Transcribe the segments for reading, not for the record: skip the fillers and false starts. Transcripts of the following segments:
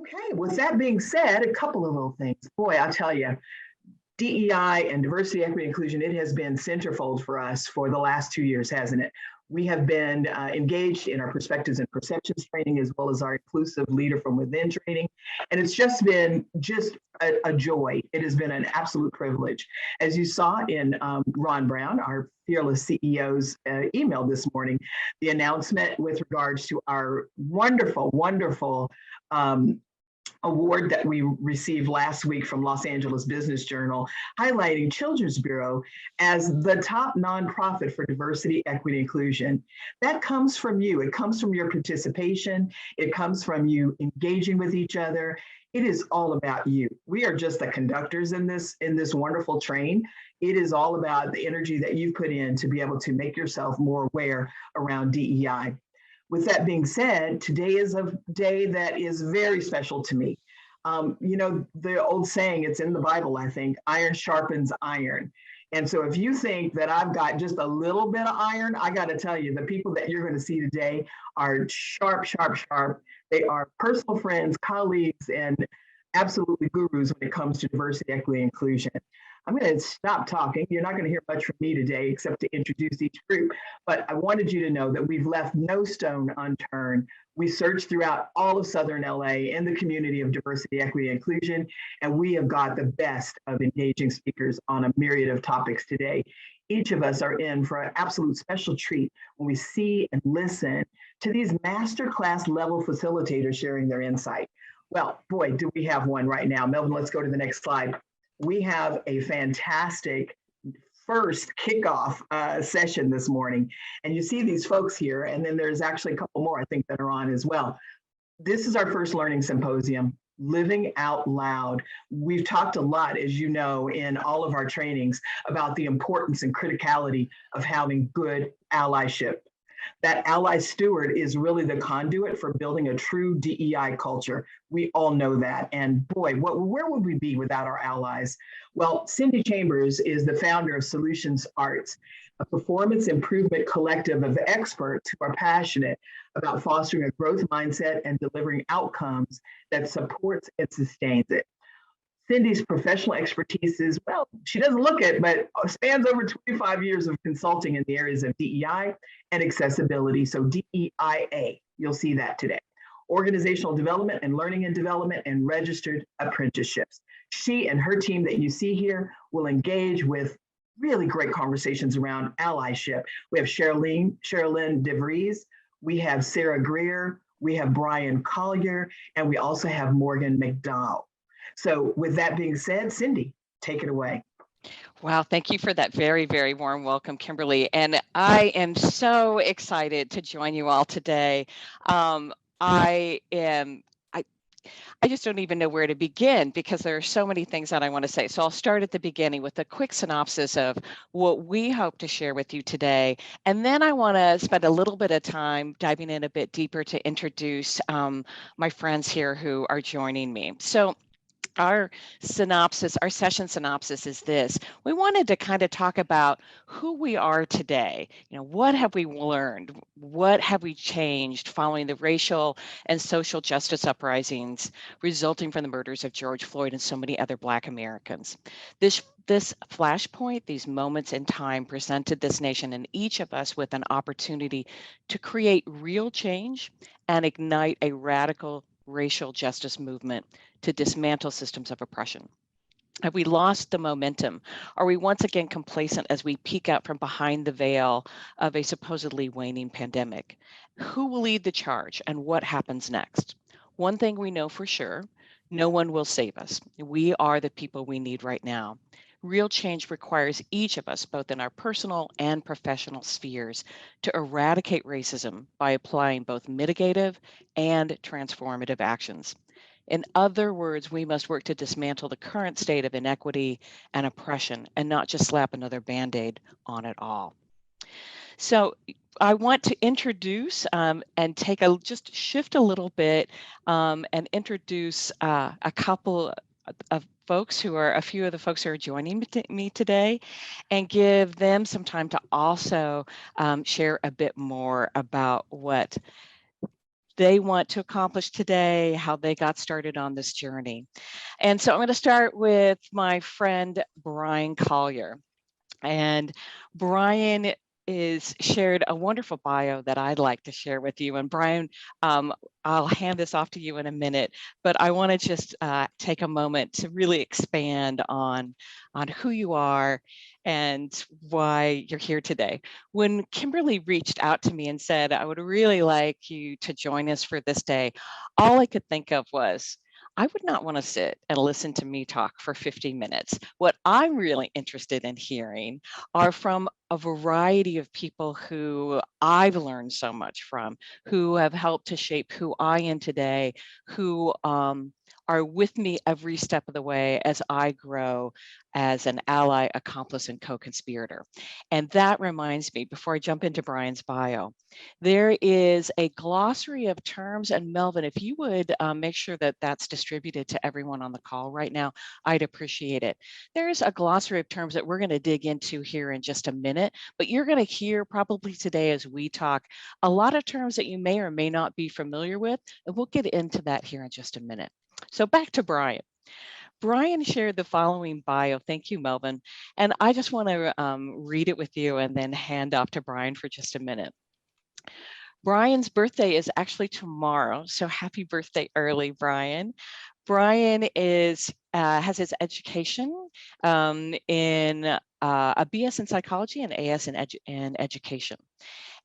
Okay, with that being said, a couple of little things. Boy, I'll tell you, DEI and diversity, equity, inclusion, it has been centerfold for us for the last 2 years, hasn't it? We have been engaged in our perspectives and perceptions training, as well as our inclusive leader from within training. And it's just been a joy. It has been an absolute privilege. As you saw in Ron Brown, our fearless CEO's email this morning, the announcement with regards to our wonderful award that we received last week from Los Angeles Business Journal, highlighting Children's Bureau as the top nonprofit for diversity, equity, inclusion. That comes from you. It comes from your participation. It comes from you engaging with each other. It is all about you. We are just the conductors in this wonderful train. It is all about the energy that you've put in to be able to make yourself more aware around DEI. With that being said, today is a day that is very special to me. The old saying, it's in the Bible, I think, iron sharpens iron. And so if you think that I've got just a little bit of iron, I got to tell you, the people that you're going to see today are sharp, sharp, sharp. They are personal friends, colleagues, and absolutely gurus when it comes to diversity, equity, inclusion. I'm going to stop talking. You're not going to hear much from me today, except to introduce each group. But I wanted you to know that we've left no stone unturned. We searched throughout all of Southern LA in the community of diversity, equity, and inclusion, and we have got the best of engaging speakers on a myriad of topics today. Each of us are in for an absolute special treat when we see and listen to these masterclass level facilitators sharing their insight. Well, boy, do we have one right now. Melvin, let's go to the next slide. We have a fantastic first kickoff session this morning. And you see these folks here, and then there's actually a couple more, I think, that are on as well. This is our first learning symposium, Living Out Loud. We've talked a lot, as you know, in all of our trainings about the importance and criticality of having good allyship. That ally steward is really the conduit for building a true DEI culture. We all know that. And boy, where would we be without our allies? Well, Cindy Chambers is the founder of Solutions Arts, a performance improvement collective of experts who are passionate about fostering a growth mindset and delivering outcomes that supports and sustains it. Cindy's professional expertise is, well, she doesn't look it, but spans over 25 years of consulting in the areas of DEI and accessibility. So DEIA, you'll see that today. Organizational development and learning and development and registered apprenticeships. She and her team that you see here will engage with really great conversations around allyship. We have Sherilyn DeVries, we have Sarah Greer, we have Brian Collier, and we also have Morgan McDowell. So with that being said, Cindy, take it away. Wow, thank you for that very, very warm welcome, Kimberly. And I am so excited to join you all today. I just don't even know where to begin because there are so many things that I want to say. So I'll start at the beginning with a quick synopsis of what we hope to share with you today. And then I want to spend a little bit of time diving in a bit deeper to introduce my friends here who are joining me. So our session synopsis is this. We wanted to kind of talk about who we are today. What have we learned? What have we changed following the racial and social justice uprisings resulting from the murders of George Floyd and so many other Black Americans? This flashpoint, these moments in time presented this nation and each of us with an opportunity to create real change and ignite a radical racial justice movement to dismantle systems of oppression. Have we lost the momentum? Are we once again complacent as we peek out from behind the veil of a supposedly waning pandemic? Who will lead the charge and what happens next? One thing we know for sure, no one will save us. We are the people we need right now. Real change requires each of us, both in our personal and professional spheres, to eradicate racism by applying both mitigative and transformative actions. In other words, we must work to dismantle the current state of inequity and oppression and not just slap another Band-Aid on it all. So I want to introduce and just shift a little bit and introduce a couple of folks a few of the folks who are joining me today and give them some time to also share a bit more about what they want to accomplish today, how they got started on this journey. And so I'm going to start with my friend, Brian Collier. And Brian is shared a wonderful bio that I'd like to share with you. And Brian, I'll hand this off to you in a minute, but I want to just take a moment to really expand on who you are and why you're here today. When Kimberly reached out to me and said, I would really like you to join us for this day, all I could think of was, I would not want to sit and listen to me talk for 50 minutes. What I'm really interested in hearing are from a variety of people who I've learned so much from, who have helped to shape who I am today, who are with me every step of the way as I grow as an ally, accomplice, and co-conspirator. And that reminds me, before I jump into Brian's bio, there is a glossary of terms, and Melvin, if you would make sure that that's distributed to everyone on the call right now, I'd appreciate it. There's a glossary of terms that we're going to dig into here in just a minute, but you're going to hear probably today as we talk a lot of terms that you may or may not be familiar with, and we'll get into that here in just a minute. So back to Brian. Brian shared the following bio. Thank you, Melvin. And I just want to read it with you and then hand off to Brian for just a minute. Brian's birthday is actually tomorrow, so happy birthday early, Brian. Brian has his education in a BS in psychology and AS in education.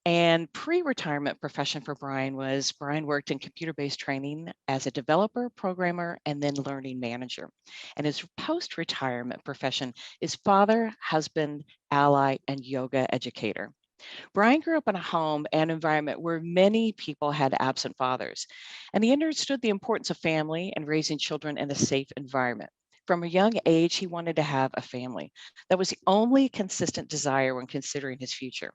And pre-retirement profession for Brian worked in computer-based training as a developer, programmer, and then learning manager. And his post-retirement profession is father, husband, ally, and yoga educator. Brian grew up in a home and environment where many people had absent fathers, and he understood the importance of family and raising children in a safe environment. From a young age, he wanted to have a family. That was the only consistent desire when considering his future.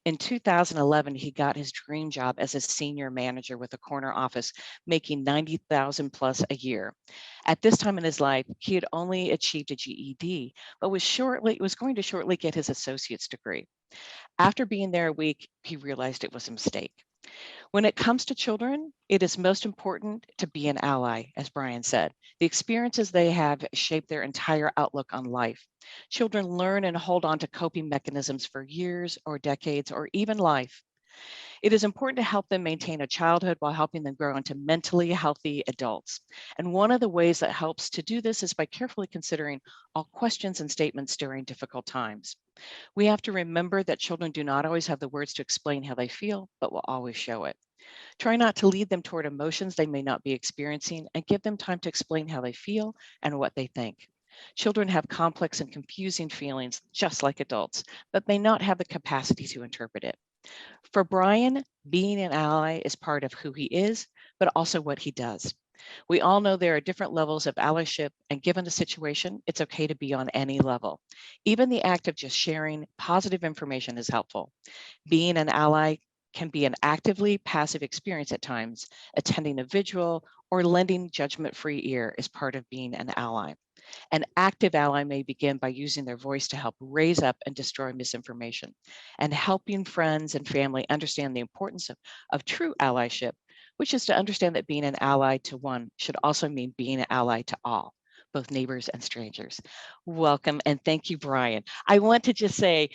In 2011, he got his dream job as a senior manager with a corner office, making $90,000 plus a year. At this time in his life, he had only achieved a GED, but was going to shortly get his associate's degree. After being there a week, he realized it was a mistake. When it comes to children, it is most important to be an ally, as Brian said. The experiences they have shape their entire outlook on life. Children learn and hold on to coping mechanisms for years or decades or even life. It is important to help them maintain a childhood while helping them grow into mentally healthy adults. And one of the ways that helps to do this is by carefully considering all questions and statements during difficult times. We have to remember that children do not always have the words to explain how they feel, but will always show it. Try not to lead them toward emotions they may not be experiencing, and give them time to explain how they feel and what they think. Children have complex and confusing feelings just like adults, but may not have the capacity to interpret it. For Brian, being an ally is part of who he is, but also what he does. We all know there are different levels of allyship, and given the situation, it's okay to be on any level. Even the act of just sharing positive information is helpful. Being an ally can be an actively passive experience at times. Attending a vigil or lending judgment-free ear is part of being an ally. An active ally may begin by using their voice to help raise up and destroy misinformation, and helping friends and family understand the importance of true allyship, which is to understand that being an ally to one should also mean being an ally to all, both neighbors and strangers. Welcome and thank you, Brian. I want to just say,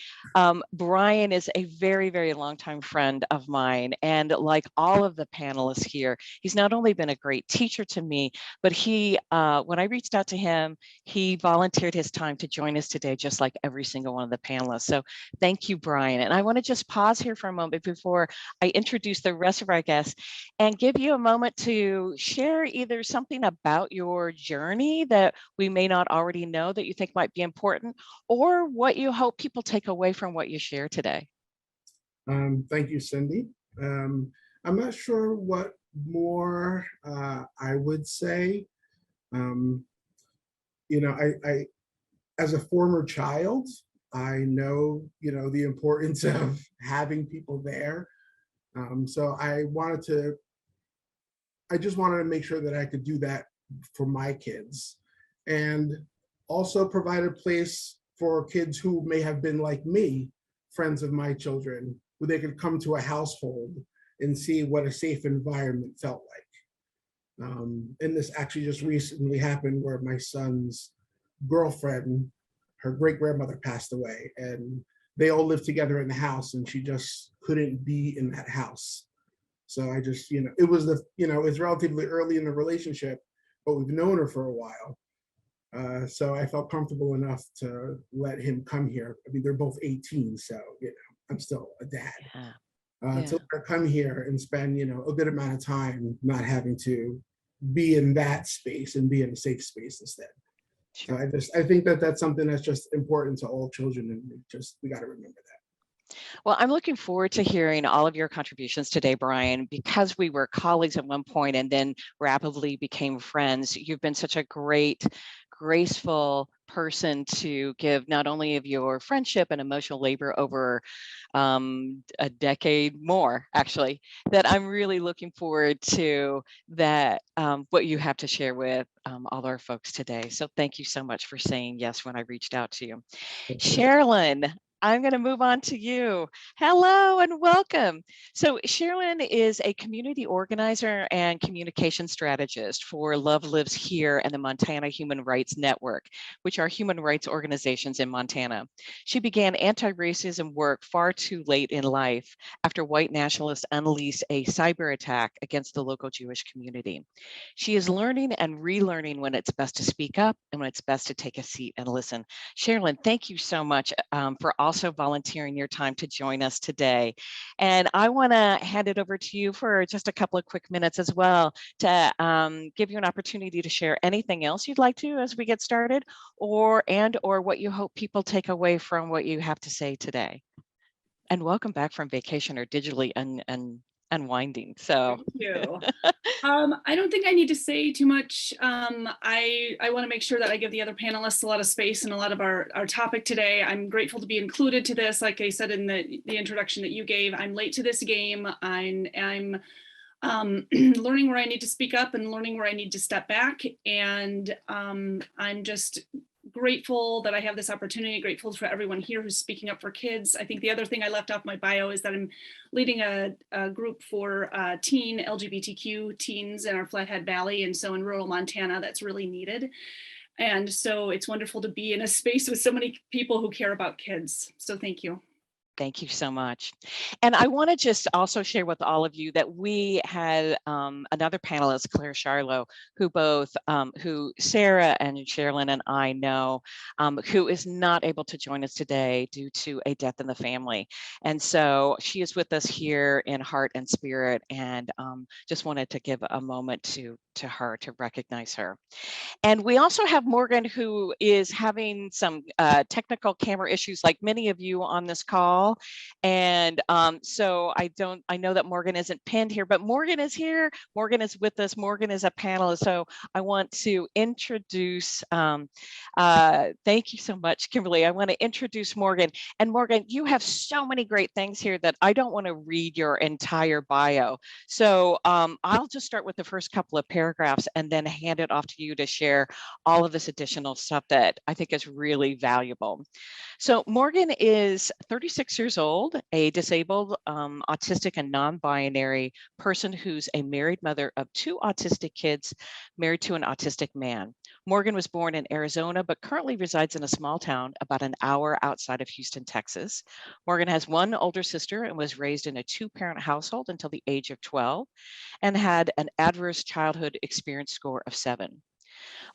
Brian is a very, very longtime friend of mine. And like all of the panelists here, he's not only been a great teacher to me, but when I reached out to him, he volunteered his time to join us today, just like every single one of the panelists. So thank you, Brian. And I want to just pause here for a moment before I introduce the rest of our guests and give you a moment to share either something about your journey that we may not already know that you think might be important, or what you hope people take away from what you share today. Thank you, Cindy. I'm not sure what more I would say. You know, I, as a former child, I know, the importance of having people there. So I just wanted to make sure that I could do that for my kids, and also provide a place for kids who may have been like me, friends of my children, where they could come to a household and see what a safe environment felt like. And this actually just recently happened where my son's girlfriend, her great grandmother passed away, and they all lived together in the house, and she just couldn't be in that house. So I just, it was it's relatively early in the relationship, but we've known her for a while. So I felt comfortable enough to let him come here. I mean, they're both 18, so I'm still a dad. To let her come here and spend a good amount of time not having to be in that space and be in a safe space instead. Sure. So I think that that's something that's just important to all children, and we got to remember that. Well, I'm looking forward to hearing all of your contributions today, Brian, because we were colleagues at one point and then rapidly became friends. You've been such a great, graceful person to give not only of your friendship and emotional labor over a decade more, actually, that I'm really looking forward to that, what you have to share with all our folks today. So thank you so much for saying yes when I reached out to you. Sherilyn, I'm going to move on to you. Hello and welcome. So Sherilyn is a community organizer and communication strategist for Love Lives Here and the Montana Human Rights Network, which are human rights organizations in Montana. She began anti-racism work far too late in life after white nationalists unleashed a cyber attack against the local Jewish community. She is learning and relearning when it's best to speak up and when it's best to take a seat and listen. Sherilyn, thank you so much for also volunteering your time to join us today. And I want to hand it over to you for just a couple of quick minutes as well to give you an opportunity to share anything else you'd like to as we get started, or what you hope people take away from what you have to say today. And welcome back from vacation or digitally unwinding. So thank you. I don't think I need to say too much. I want to make sure that I give the other panelists a lot of space and a lot of our topic today. I'm grateful to be included to this. Like I said in the introduction that you gave, I'm late to this game. I'm learning where I need to speak up and learning where I need to step back. And I'm just grateful that I have this opportunity, grateful for everyone here who's speaking up for kids. I think the other thing I left off my bio is that I'm leading a group for teen LGBTQ teens in our Flathead Valley. And so in rural Montana, that's really needed. And so it's wonderful to be in a space with so many people who care about kids. So thank you. Thank you so much. And I want to just also share with all of you that we had another panelist, Claire Charlot, who Sarah and Sherilyn and I know, who is not able to join us today due to a death in the family. And so she is with us here in heart and spirit, and just wanted to give a moment to her to recognize her. And we also have Morgan, who is having some technical camera issues like many of you on this call. And so I know that Morgan isn't pinned here, but Morgan is here. Morgan is with us. Morgan is a panelist. So I want to introduce, thank you so much, Kimberly. I want to introduce Morgan. And Morgan, you have so many great things here that I don't want to read your entire bio. So I'll just start with the first couple of paragraphs and then hand it off to you to share all of this additional stuff that I think is really valuable. So Morgan is 36 years old, a disabled, autistic and non-binary person who's a married mother of 2 autistic kids, married to an autistic man. Morgan was born in Arizona, but currently resides in a small town about an hour outside of Houston, Texas. Morgan has 1 older sister and was raised in a 2-parent household until the age of 12 and had an adverse childhood experience score of 7.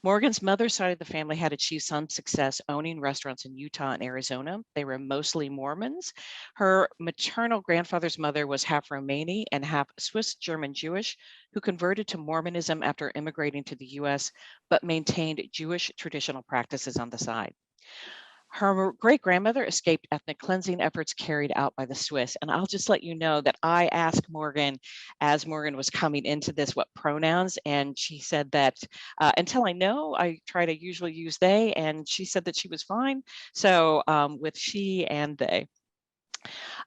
Morgan's mother's side of the family had achieved some success owning restaurants in Utah and Arizona. They were mostly Mormons. Her maternal grandfather's mother was half Romani and half Swiss German Jewish, who converted to Mormonism after immigrating to the US, but maintained Jewish traditional practices on the side. Her great-grandmother escaped ethnic cleansing efforts carried out by the Swiss. And I'll just let you know that I asked Morgan, as Morgan was coming into this, what pronouns, and she said that until I know, I try to usually use they, and she said that she was fine. So with she and they.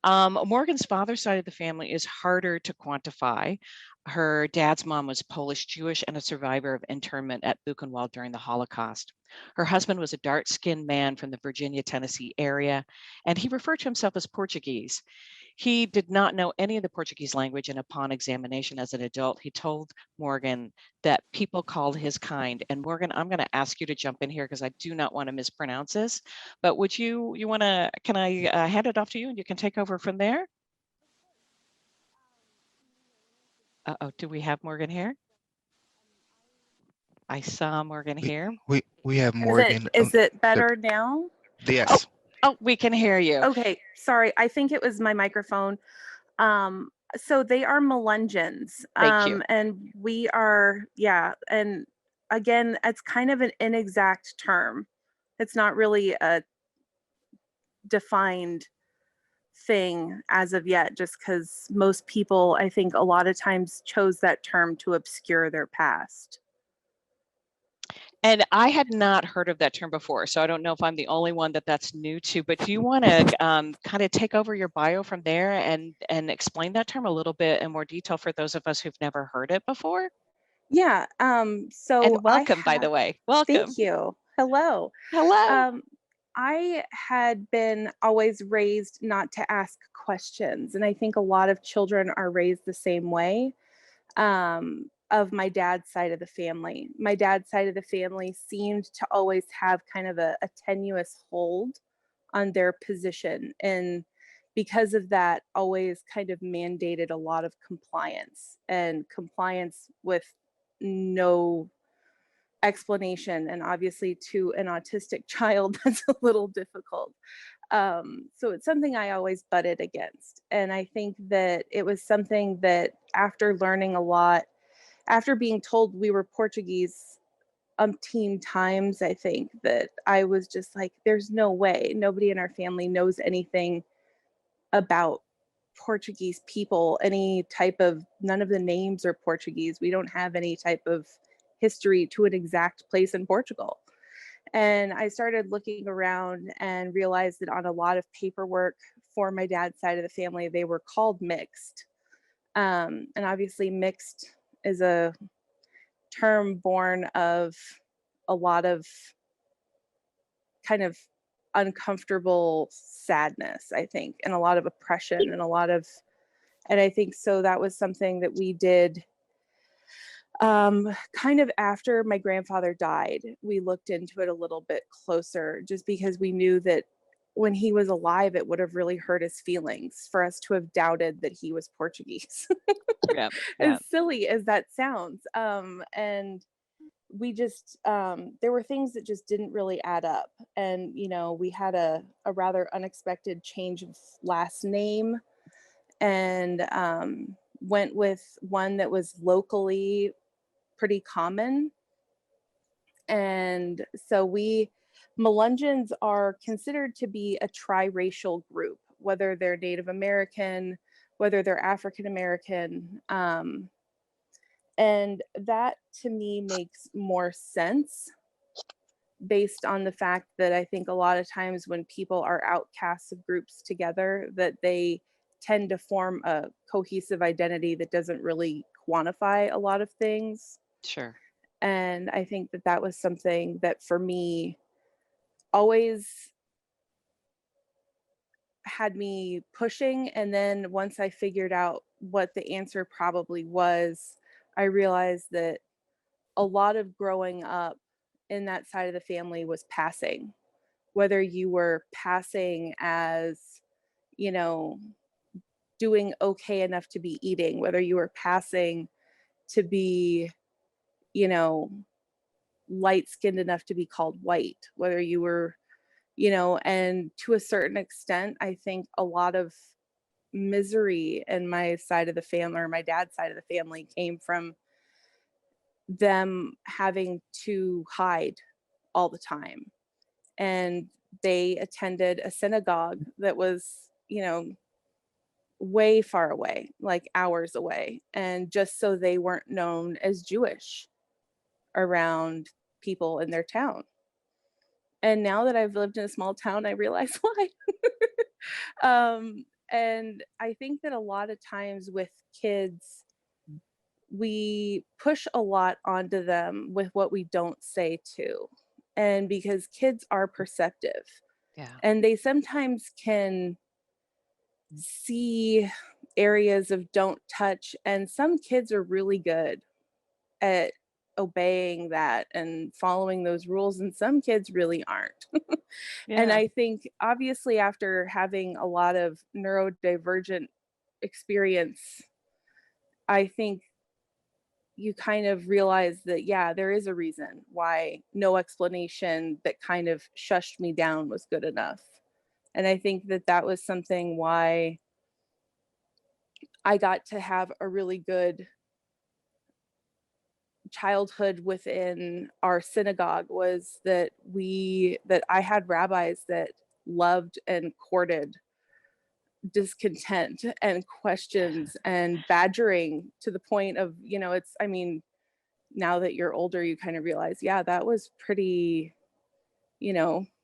Morgan's father's side of the family is harder to quantify. Her dad's mom was Polish Jewish and a survivor of internment at Buchenwald during the Holocaust. Her husband was a dark-skinned man from the Virginia, Tennessee area, and he referred to himself as Portuguese. He did not know any of the Portuguese language, and upon examination as an adult, he told Morgan that people called his kind. And Morgan, I'm going to ask you to jump in here because I do not want to mispronounce this. But would you want to, can I hand it off to you and you can take over from there? Uh-oh, do we have Morgan here? I saw Morgan here. We have Morgan. Is it better now? Yes. Oh, we can hear you. Okay, sorry. I think it was my microphone. So they are Melungeons. Thank you. And we are, yeah. And again, it's kind of an inexact term. It's not really a defined thing as of yet, just because most people, I think, a lot of times chose that term to obscure their past. And I had not heard of that term before, so I don't know if I'm the only one that's new to, but do you want to kind of take over your bio from there and explain that term a little bit in more detail for those of us who've never heard it before? Yeah. So and welcome, by the way. Welcome. Thank you. Hello. Hello. I had been always raised not to ask questions, and I think a lot of children are raised the same way. Of my dad's side of the family. My dad's side of the family seemed to always have kind of a tenuous hold on their position. And because of that, always kind of mandated a lot of compliance with no explanation. And obviously to an autistic child, that's a little difficult. So it's something I always butted against. And I think that it was something that after learning a lot, after being told we were Portuguese umpteen times, I think that I was just like, there's no way. Nobody in our family knows anything about Portuguese people, none of the names are Portuguese. We don't have any type of history to an exact place in Portugal. And I started looking around and realized that on a lot of paperwork for my dad's side of the family, they were called mixed. And obviously mixed is a term born of a lot of kind of uncomfortable sadness, I think, and a lot of oppression and I think so that was something that we did kind of after my grandfather died. We looked into it a little bit closer just because we knew that when he was alive, it would have really hurt his feelings for us to have doubted that he was Portuguese. Yeah. As silly as that sounds. And we just, there were things that just didn't really add up. And, we had a rather unexpected change of last name and went with one that was locally pretty common. And so Melungeons are considered to be a triracial group, whether they're Native American, whether they're African American. And that to me makes more sense based on the fact that I think a lot of times when people are outcasts of groups together, that they tend to form a cohesive identity that doesn't really quantify a lot of things. Sure. And I think that that was something that for me always had me pushing. And then once I figured out what the answer probably was, I realized that a lot of growing up in that side of the family was passing, whether you were passing as, doing okay enough to be eating, whether you were passing to be, light-skinned enough to be called white, whether you were, and to a certain extent, I think a lot of misery in my side of the family or my dad's side of the family came from them having to hide all the time. And they attended a synagogue that was, way far away, like hours away. And just so they weren't known as Jewish around people in their town. And now that I've lived in a small town, I realize why. And I think that a lot of times with kids, we push a lot onto them with what we don't say too. And because kids are perceptive. Yeah. And they sometimes can see areas of don't touch, and some kids are really good at obeying that and following those rules, and some kids really aren't. And Yeah. I think obviously after having a lot of neurodivergent experience, I think you kind of realize that, yeah, there is a reason why no explanation that kind of shushed me down was good enough. And I think that that was something why I got to have a really good childhood within our synagogue, was that I had rabbis that loved and courted discontent and questions and badgering, to the point of, it's, I mean, now that you're older, you kind of realize, yeah, that was pretty,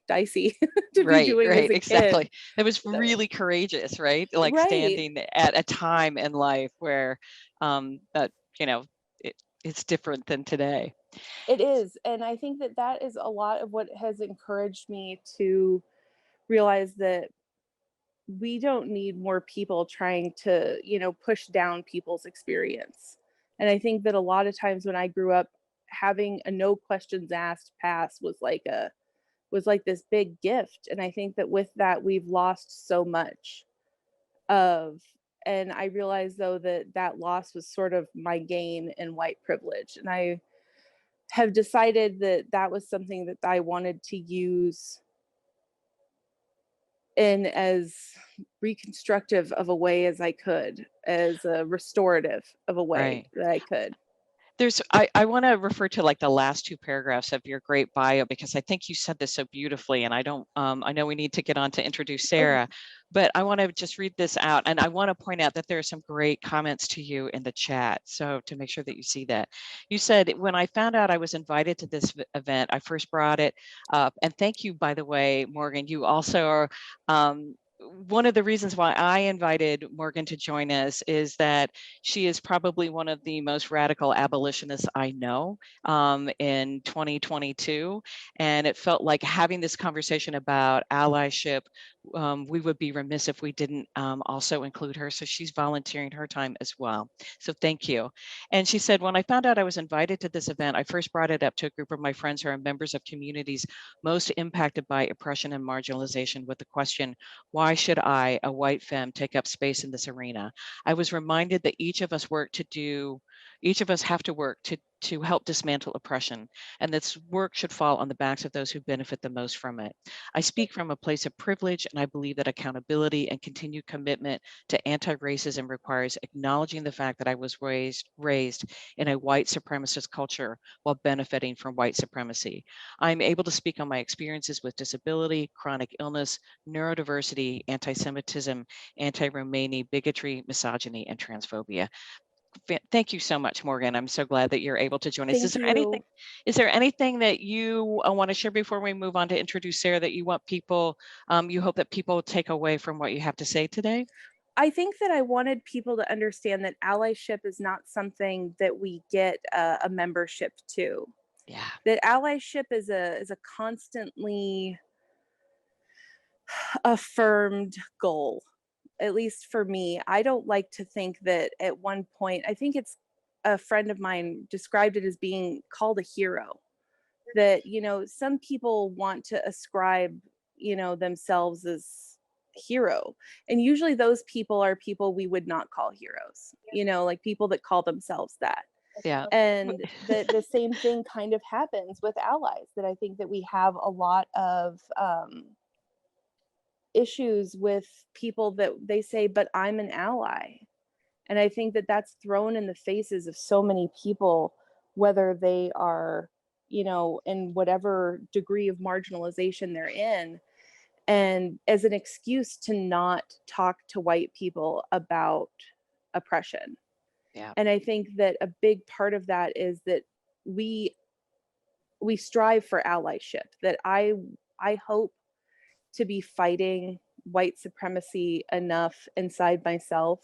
dicey to be Right, doing as right, a kid. exactly. It was So, really courageous, right? Like right. standing at a time in life where that, you know, it, it's different than today. It is. And I think that that is a lot of what has encouraged me to realize that we don't need more people trying to, push down people's experience. And I think that a lot of times when I grew up, having a no questions asked pass was like this big gift. And I think that with that, we've lost so much of, and I realized though that that loss was sort of my gain in white privilege. And I have decided that that was something that I wanted to use in as reconstructive of a way as I could, as a restorative of a way Right. that I could. I want to refer to like the last two paragraphs of your great bio, because I think you said this so beautifully, and I know we need to get on to introduce Okay. Sarah, but I want to just read this out, and I want to point out that there are some great comments to you in the chat. So to make sure that you see that. You said, when I found out I was invited to this event, I first brought it up, and thank you, by the way, Morgan, you also are, one of the reasons why I invited Morgan to join us is that she is probably one of the most radical abolitionists I know in 2022. And it felt like having this conversation about allyship, we would be remiss if we didn't also include her. So she's volunteering her time as well. So thank you. And she said, when I found out I was invited to this event, I first brought it up to a group of my friends who are members of communities most impacted by oppression and marginalization, with the question, why should I, a white femme, take up space in this arena? I was reminded that each of us have to work to help dismantle oppression, and this work should fall on the backs of those who benefit the most from it. I speak from a place of privilege, and I believe that accountability and continued commitment to anti-racism requires acknowledging the fact that I was raised in a white supremacist culture while benefiting from white supremacy. I'm able to speak on my experiences with disability, chronic illness, neurodiversity, anti-Semitism, anti-Romani, bigotry, misogyny, and transphobia. Thank you so much, Morgan. I'm so glad that you're able to join us. Thank you. Is there anything that you want to share before we move on to introduce Sarah, that you want people, you hope that people take away from what you have to say today? I think that I wanted people to understand that allyship is not something that we get a membership to. Yeah. That allyship is a constantly affirmed goal. At least for me, I don't like to think that at one point, I think it's a friend of mine described it as being called a hero. That, some people want to ascribe, themselves as hero. And usually those people are people we would not call heroes, like people that call themselves that. Yeah. And that the same thing kind of happens with allies, that I think that we have a lot of issues with people that they say, but I'm an ally. And I think that that's thrown in the faces of so many people, whether they are, in whatever degree of marginalization they're in, and as an excuse to not talk to white people about oppression. Yeah. And I think that a big part of that is that we strive for allyship, that I hope to be fighting white supremacy enough inside myself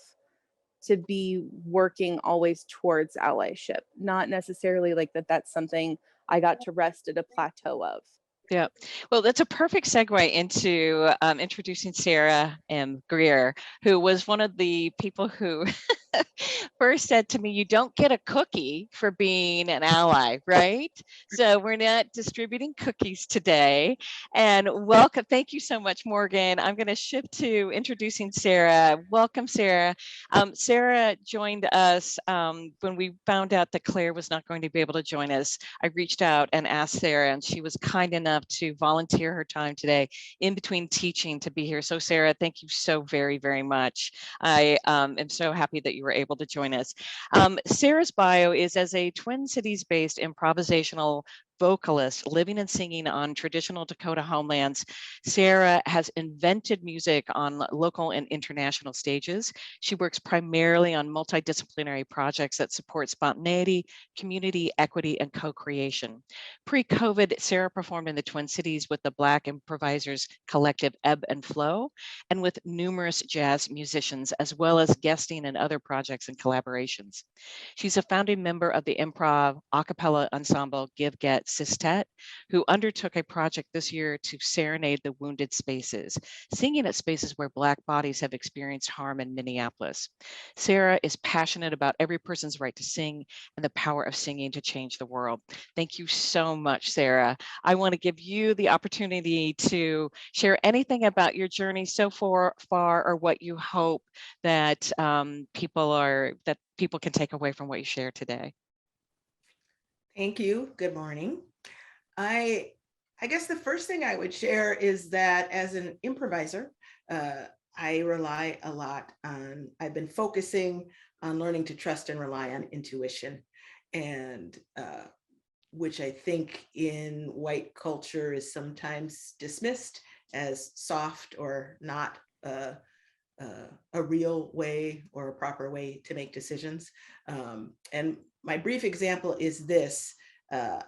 to be working always towards allyship, not necessarily like that's something I got to rest at a plateau of. Yeah, well, that's a perfect segue into introducing Sarah M. Greer, who was one of the people who first said to me, you don't get a cookie for being an ally, right? So we're not distributing cookies today. And welcome, thank you so much, Morgan. I'm going to shift to introducing Sarah. Welcome, Sarah. Sarah joined us when we found out that Claire was not going to be able to join us. I reached out and asked Sarah, and she was kind enough to volunteer her time today in between teaching to be here. So Sarah, thank you so very, very much. I am so happy that you were able to join us. Sarah's bio is as a Twin Cities-based improvisational vocalist living and singing on traditional Dakota homelands. Sarah has invented music on local and international stages. She works primarily on multidisciplinary projects that support spontaneity, community, equity, and co-creation. Pre-COVID, Sarah performed in the Twin Cities with the Black improvisers collective Ebb and Flow, and with numerous jazz musicians, as well as guesting in other projects and collaborations. She's a founding member of the improv a cappella ensemble Give Get Sistet, who undertook a project this year to serenade the wounded spaces, singing at spaces where Black bodies have experienced harm in Minneapolis. Sarah is passionate about every person's right to sing and the power of singing to change the world. Thank you so much, Sarah. I want to give you the opportunity to share anything about your journey so far, or what you hope that people can take away from what you share today. Thank you. Good morning. I guess the first thing I would share is that as an improviser, I rely a lot on, I've been focusing on learning to trust and rely on intuition, and which I think in white culture is sometimes dismissed as soft or not a real way or a proper way to make decisions. And my brief example is this. I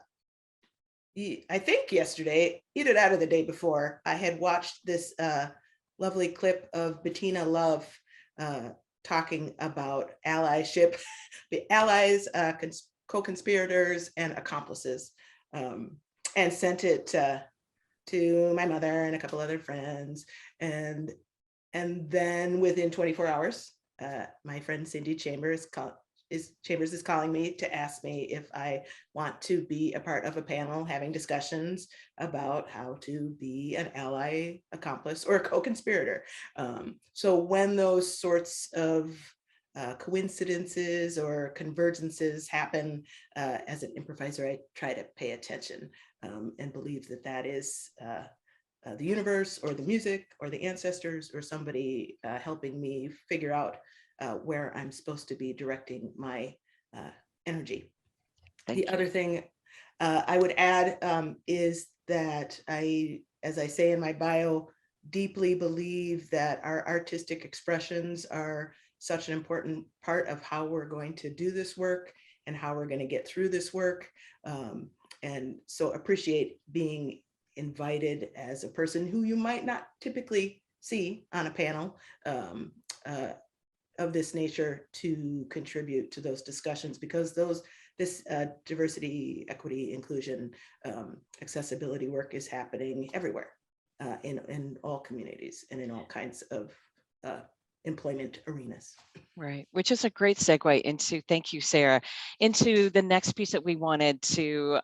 think yesterday, either that or the day before, I had watched this lovely clip of Bettina Love talking about allyship, the allies, co-conspirators, and accomplices, and sent it to my mother and a couple other friends. And then within 24 hours, my friend Cindy Chambers is calling me to ask me if I want to be a part of a panel having discussions about how to be an ally, accomplice, or a co-conspirator. So when those sorts of coincidences or convergences happen, as an improviser, I try to pay attention and believe that that is the universe or the music or the ancestors or somebody helping me figure out where I'm supposed to be directing my energy. The other thing I would add is that I, as I say in my bio, deeply believe that our artistic expressions are such an important part of how we're going to do this work and how we're going to get through this work. And so appreciate being invited as a person who you might not typically see on a panel of this nature to contribute to those discussions, because this diversity, equity, inclusion, accessibility work is happening everywhere in all communities and in all kinds of employment arenas. Right, which is a great segue into, thank you, Sarah, into the next piece that we wanted to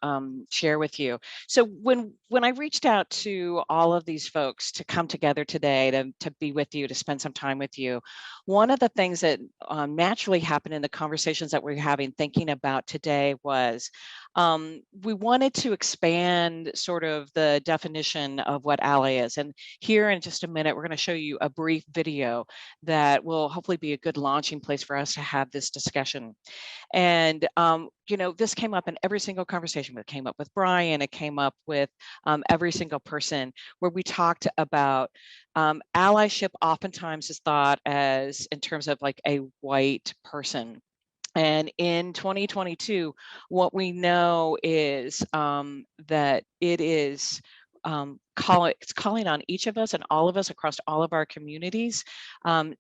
share with you. So when I reached out to all of these folks to come together today to be with you, to spend some time with you, one of the things that naturally happened in the conversations that we're having thinking about today was we wanted to expand sort of the definition of what ally is. And here in just a minute, we're going to show you a brief video that will hopefully be a good launching place for us to have this discussion. And, you know, this came up in every single conversation. It came up with Brian, it came up with every single person, where we talked about allyship oftentimes is thought as in terms of like a white person. And in 2022, what we know is that it is it's calling on each of us and all of us across all of our communities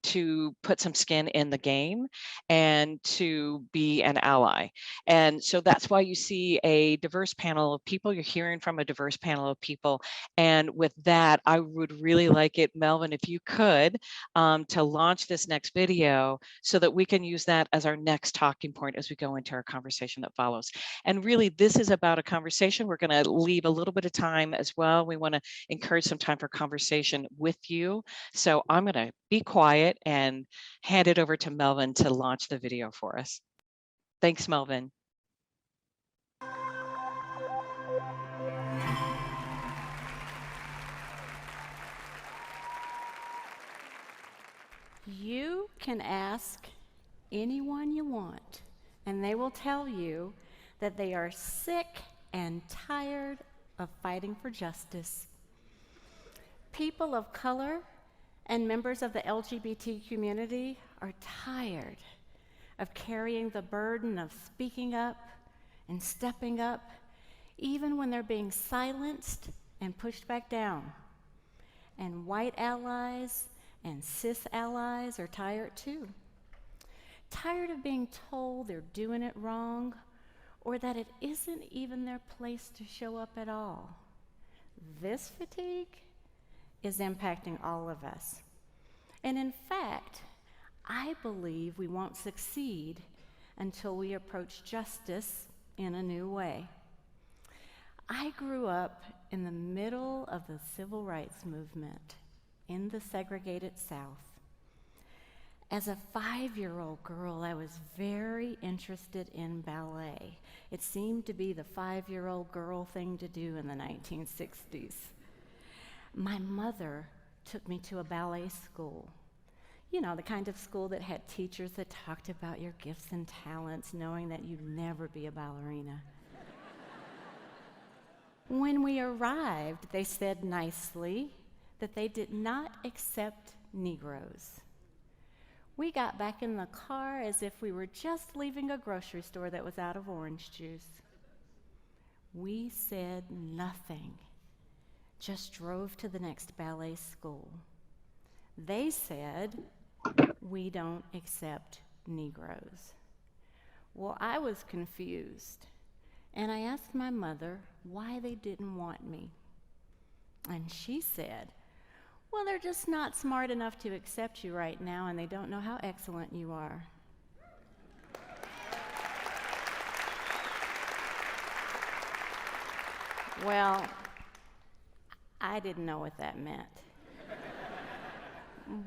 to put some skin in the game and to be an ally. And so that's why you see a diverse panel of people. You're hearing from a diverse panel of people. And with that, I would really like it, Melvin, if you could, to launch this next video so that we can use that as our next talking point as we go into our conversation that follows. And really, this is about a conversation. We're going to leave a little bit of time as well. We want to encourage some time for conversation with you. So I'm going to be quiet and hand it over to Melvin to launch the video for us. Thanks, Melvin. You can ask anyone you want, and they will tell you that they are sick and tired of fighting for justice. People of color and members of the LGBT community are tired of carrying the burden of speaking up and stepping up, even when they're being silenced and pushed back down. And white allies and cis allies are tired too. Tired of being told they're doing it wrong or that it isn't even their place to show up at all. This fatigue is impacting all of us. And in fact, I believe we won't succeed until we approach justice in a new way. I grew up in the middle of the civil rights movement in the segregated South. As a 5-year-old girl, I was very interested in ballet. It seemed to be the 5-year-old girl thing to do in the 1960s. My mother took me to a ballet school. You know, the kind of school that had teachers that talked about your gifts and talents, knowing that you'd never be a ballerina. When we arrived, they said nicely that they did not accept Negroes. We got back in the car as if we were just leaving a grocery store that was out of orange juice. We said nothing, just drove to the next ballet school. They said, "We don't accept Negroes." Well, I was confused, and I asked my mother why they didn't want me. And she said, "Well, they're just not smart enough to accept you right now, and they don't know how excellent you are." Well, I didn't know what that meant.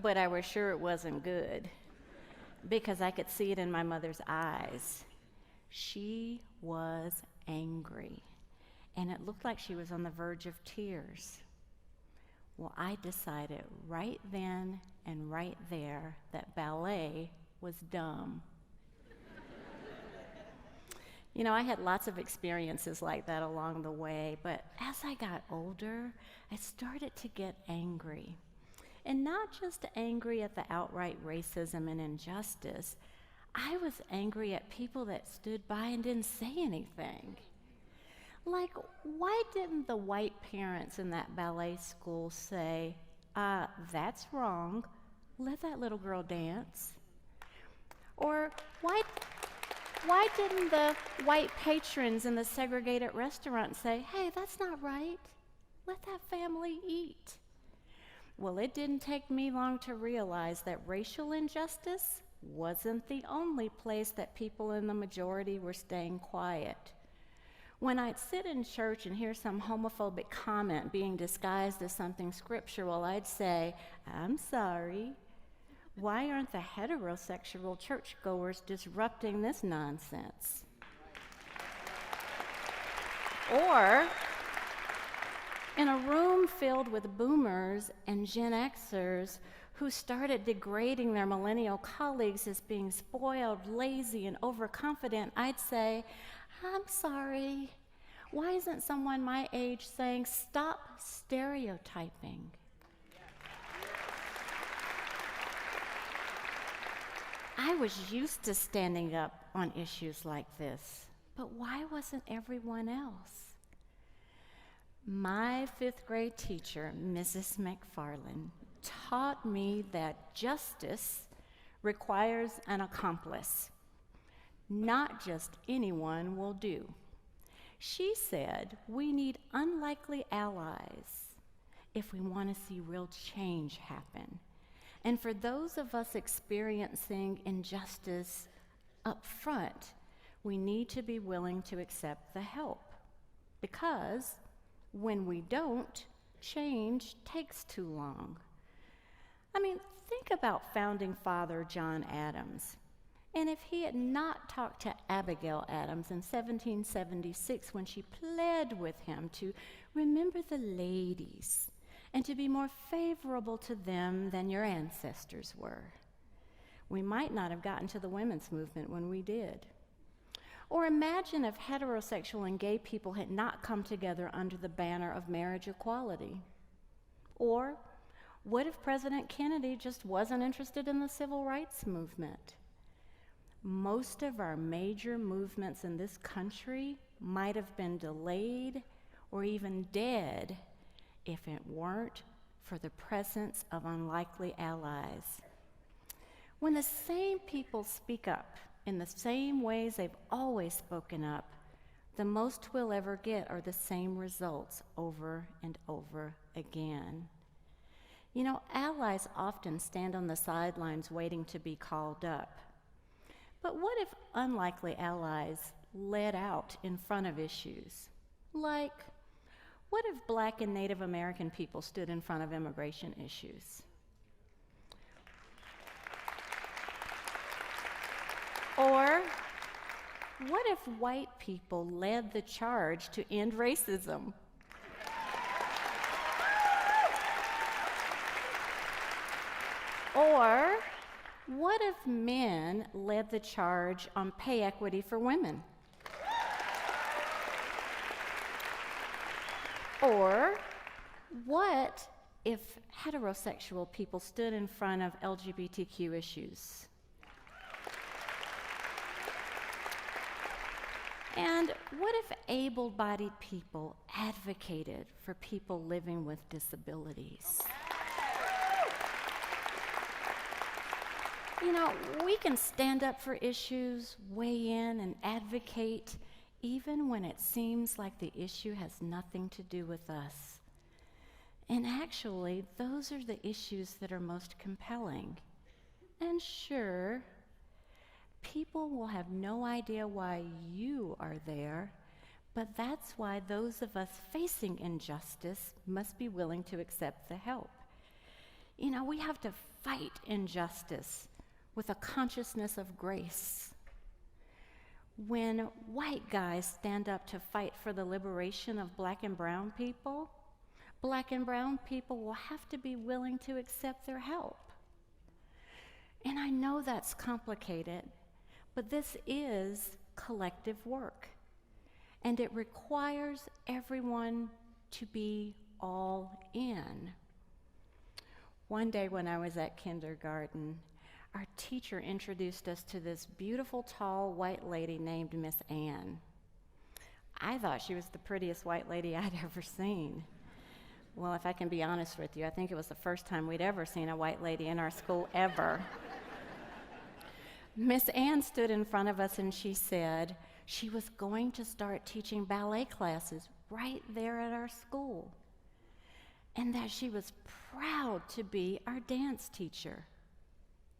But I was sure it wasn't good, because I could see it in my mother's eyes. She was angry, and it looked like she was on the verge of tears. Well, I decided right then and right there that ballet was dumb. You know, I had lots of experiences like that along the way, but as I got older, I started to get angry. And not just angry at the outright racism and injustice, I was angry at people that stood by and didn't say anything. Like, why didn't the white parents in that ballet school say, "That's wrong, let that little girl dance"? Or why didn't the white patrons in the segregated restaurant say, "Hey, that's not right, let that family eat"? Well, it didn't take me long to realize that racial injustice wasn't the only place that people in the majority were staying quiet. When I'd sit in church and hear some homophobic comment being disguised as something scriptural, I'd say, "I'm sorry, why aren't the heterosexual churchgoers disrupting this nonsense?" Or, in a room filled with boomers and Gen Xers who started degrading their millennial colleagues as being spoiled, lazy, and overconfident, I'd say, "I'm sorry, why isn't someone my age saying, 'Stop stereotyping'?" I was used to standing up on issues like this, but why wasn't everyone else? My fifth grade teacher, Mrs. McFarland, taught me that justice requires an accomplice. Not just anyone will do. She said we need unlikely allies if we want to see real change happen. And for those of us experiencing injustice up front, we need to be willing to accept the help. Because when we don't, change takes too long. I mean, think about founding father John Adams. And if he had not talked to Abigail Adams in 1776 when she pled with him to remember the ladies and to be more favorable to them than your ancestors were, we might not have gotten to the women's movement when we did. Or imagine if heterosexual and gay people had not come together under the banner of marriage equality. Or what if President Kennedy just wasn't interested in the civil rights movement? Most of our major movements in this country might have been delayed or even dead if it weren't for the presence of unlikely allies. When the same people speak up in the same ways they've always spoken up, the most we'll ever get are the same results over and over again. You know, allies often stand on the sidelines waiting to be called up. But what if unlikely allies led out in front of issues? Like, what if Black and Native American people stood in front of immigration issues? Or what if white people led the charge to end racism? Or what if men led the charge on pay equity for women? Or what if heterosexual people stood in front of LGBTQ issues? And what if able-bodied people advocated for people living with disabilities? You know, we can stand up for issues, weigh in, and advocate even when it seems like the issue has nothing to do with us. And actually, those are the issues that are most compelling. And sure, people will have no idea why you are there, but that's why those of us facing injustice must be willing to accept the help. You know, we have to fight injustice with a consciousness of grace. When white guys stand up to fight for the liberation of Black and brown people will have to be willing to accept their help. And I know that's complicated, but this is collective work, and it requires everyone to be all in. One day when I was at kindergarten, our teacher introduced us to this beautiful, tall, white lady named Miss Ann. I thought she was the prettiest white lady I'd ever seen. Well, if I can be honest with you, I think it was the first time we'd ever seen a white lady in our school, ever. Miss Ann stood in front of us and she said she was going to start teaching ballet classes right there at our school, and that she was proud to be our dance teacher.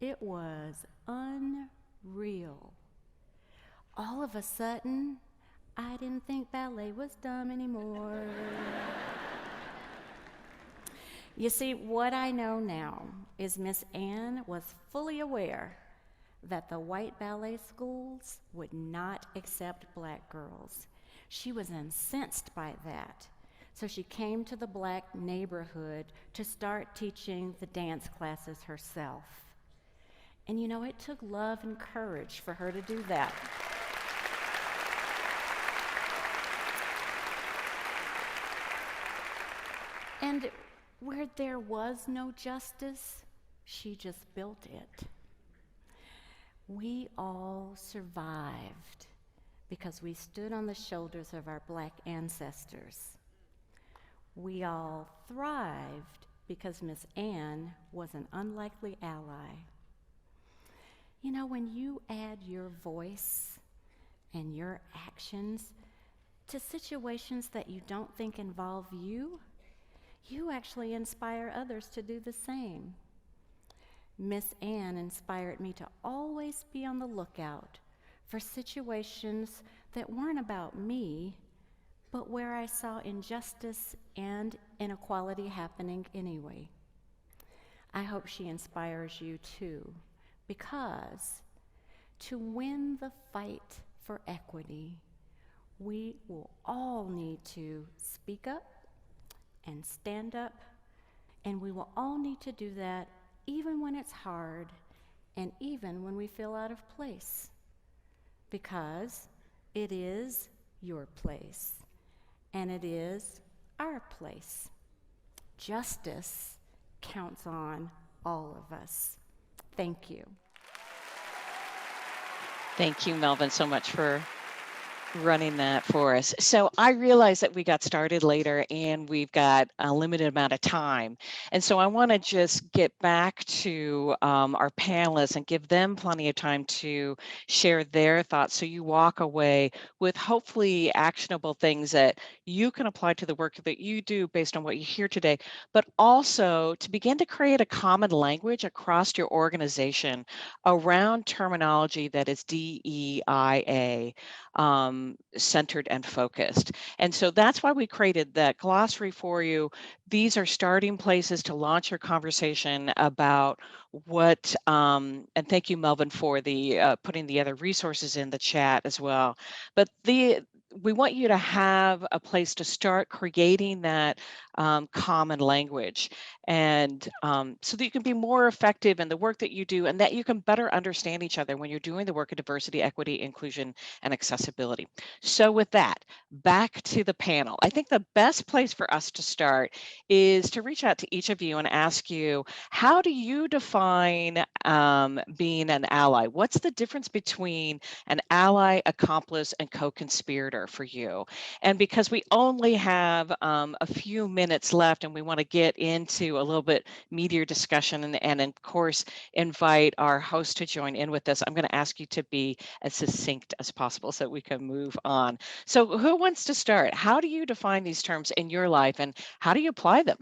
It was unreal. All of a sudden, I didn't think ballet was dumb anymore. You see, what I know now is Miss Ann was fully aware that the white ballet schools would not accept Black girls. She was incensed by that. So she came to the Black neighborhood to start teaching the dance classes herself. And you know, it took love and courage for her to do that. And where there was no justice, she just built it. We all survived because we stood on the shoulders of our Black ancestors. We all thrived because Miss Ann was an unlikely ally. You know, when you add your voice and your actions to situations that you don't think involve you, you actually inspire others to do the same. Miss Ann inspired me to always be on the lookout for situations that weren't about me, but where I saw injustice and inequality happening anyway. I hope she inspires you too, because to win the fight for equity, we will all need to speak up and stand up, and we will all need to do that even when it's hard and even when we feel out of place, because it is your place and it is our place. Justice counts on all of us. Thank you. Thank you, Melvin, so much for running that for us. So I realize that we got started later and we've got a limited amount of time. And so I want to just get back to our panelists and give them plenty of time to share their thoughts, so you walk away with hopefully actionable things that you can apply to the work that you do based on what you hear today, but also to begin to create a common language across your organization around terminology that is DEIA. Centered and focused. And so that's why we created that glossary for you. These are starting places to launch your conversation about what, and thank you, Melvin, for the putting the other resources in the chat as well. But we want you to have a place to start creating that common language, and so that you can be more effective in the work that you do, and that you can better understand each other when you're doing the work of diversity, equity, inclusion, and accessibility. So with that, back to the panel. I think the best place for us to start is to reach out to each of you and ask you, how do you define being an ally? What's the difference between an ally, accomplice, and co-conspirator for you? And because we only have a few minutes left and we want to get into a little bit meatier discussion and of course invite our host to join in with us, I'm going to ask you to be as succinct as possible so we can move on. So who wants to start? How do you define these terms in your life and how do you apply them?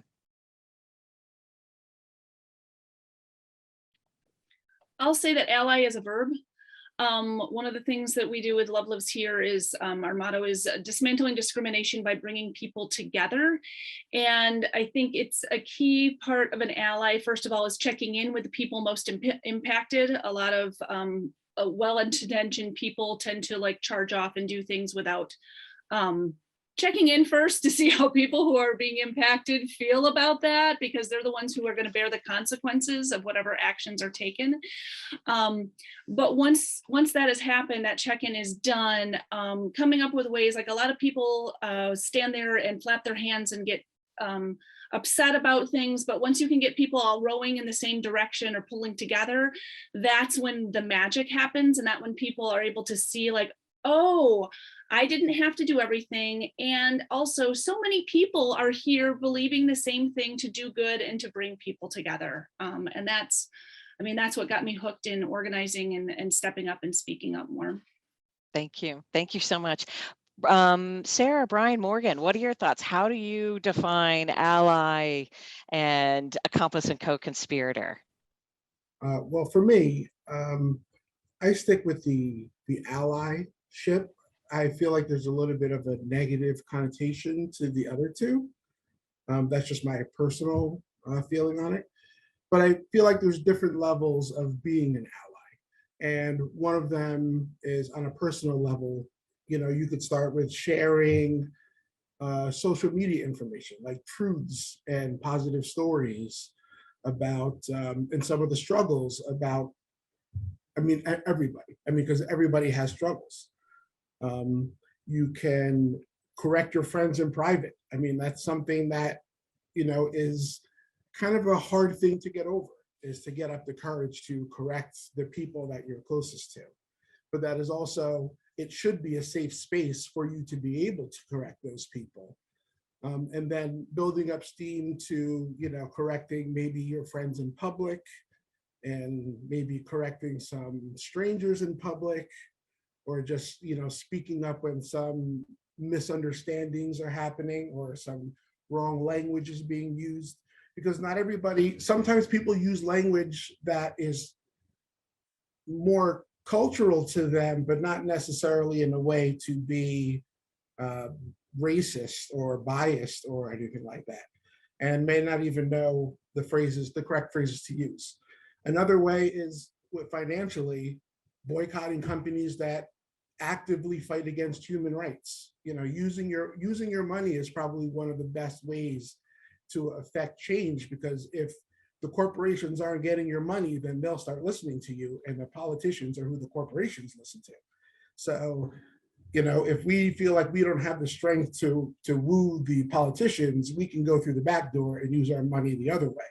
I'll say that ally is a verb. One of the things that we do with Love Lives Here is our motto is dismantling discrimination by bringing people together. And I think it's a key part of an ally, first of all, is checking in with the people most impacted. A lot of well-intentioned people tend to like charge off and do things without checking in first to see how people who are being impacted feel about that, because they're the ones who are going to bear the consequences of whatever actions are taken. But once that has happened, that check-in is done, coming up with ways, like a lot of people stand there and flap their hands and get upset about things, but once you can get people all rowing in the same direction or pulling together, that's when the magic happens, and that when people are able to see like, oh, I didn't have to do everything. And also so many people are here believing the same thing to do good and to bring people together. And that's what got me hooked in organizing and stepping up and speaking up more. Thank you. Thank you so much. Sarah, Brian, Morgan, what are your thoughts? How do you define ally and accomplice and co-conspirator? Well, for me, I stick with the allyship. I feel like there's a little bit of a negative connotation to the other two. That's just my personal feeling on it. But I feel like there's different levels of being an ally. And one of them is on a personal level. You know, you could start with sharing social media information, like truths and positive stories about, and some of the struggles about, everybody. Because everybody has struggles. You can correct your friends in private. That's something that, is kind of a hard thing to get over, is to get up the courage to correct the people that you're closest to. But that is also, it should be a safe space for you to be able to correct those people. And then building up steam to, correcting maybe your friends in public, and maybe correcting some strangers in public, or just, speaking up when some misunderstandings are happening or some wrong language is being used. Because not everybody, sometimes people use language that is more cultural to them, but not necessarily in a way to be racist or biased or anything like that, and may not even know the correct phrases to use. Another way is with financially boycotting companies that actively fight against human rights. Using your money is probably one of the best ways to affect change, because if the corporations aren't getting your money, then they'll start listening to you, and the politicians are who the corporations listen to. So, if we feel like we don't have the strength to woo the politicians, we can go through the back door and use our money the other way.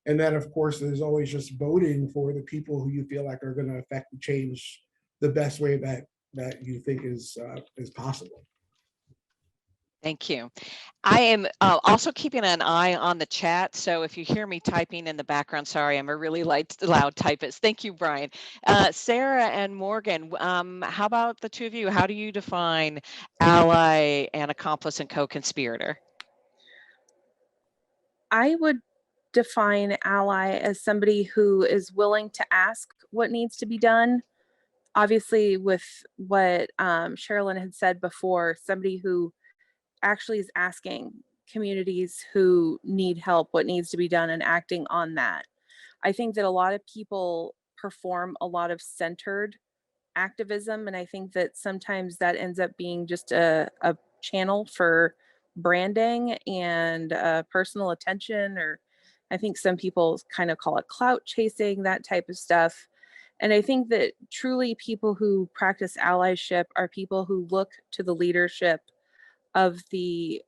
And then, of course, there's always just voting for the people who you feel like are going to affect the change the best way that you think is possible. Thank you. I am also keeping an eye on the chat. So if you hear me typing in the background, sorry, I'm a really loud typist. Thank you, Brian. Sarah and Morgan, how about the two of you? How do you define ally and accomplice and co-conspirator? I would define ally as somebody who is willing to ask what needs to be done. Obviously, with what Sherilyn had said before, somebody who actually is asking communities who need help what needs to be done and acting on that. I think that a lot of people perform a lot of centered activism, and I think that sometimes that ends up being just a channel for branding and personal attention, or I think some people kind of call it clout chasing, that type of stuff. And I think that truly people who practice allyship are people who look to the leadership of the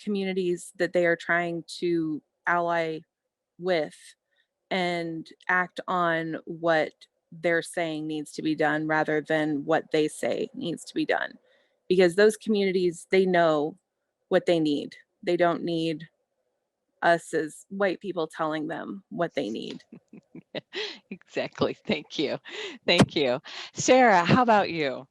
communities that they are trying to ally with and act on what they're saying needs to be done rather than what they say needs to be done. Because those communities, they know what they need. They don't need us as white people telling them what they need. Exactly. Thank you. Thank you. Sarah, how about you?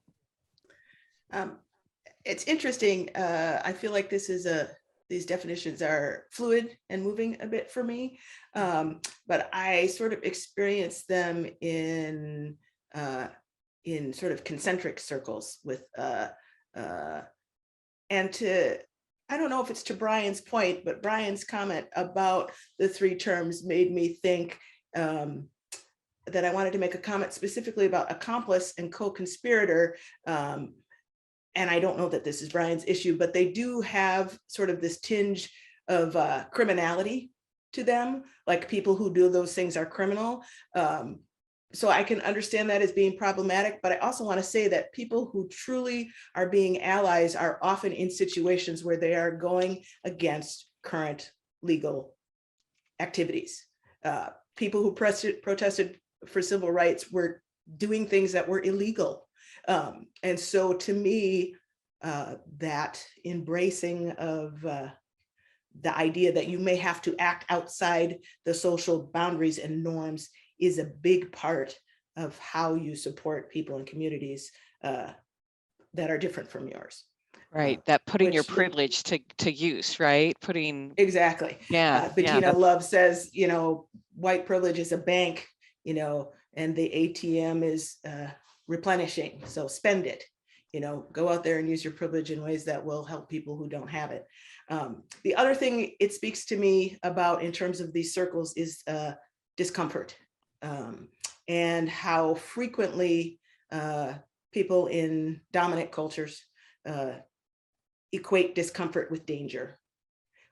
It's interesting. I feel like these definitions are fluid and moving a bit for me, but I sort of experience them in sort of concentric circles with, I don't know if it's to Brian's point, but Brian's comment about the three terms made me think that I wanted to make a comment specifically about accomplice and co-conspirator. And I don't know that this is Brian's issue, but they do have sort of this tinge of criminality to them, like people who do those things are criminal. So I can understand that as being problematic, but I also want to say that people who truly are being allies are often in situations where they are going against current legal activities. People who protested for civil rights were doing things that were illegal. And so to me, that embracing of the idea that you may have to act outside the social boundaries and norms is a big part of how you support people and communities that are different from yours. Right, that putting your privilege to use, right? Exactly. Bettina Love says, white privilege is a bank, and the ATM is replenishing. So spend it, go out there and use your privilege in ways that will help people who don't have it. The other thing it speaks to me about in terms of these circles is discomfort, and how frequently people in dominant cultures equate discomfort with danger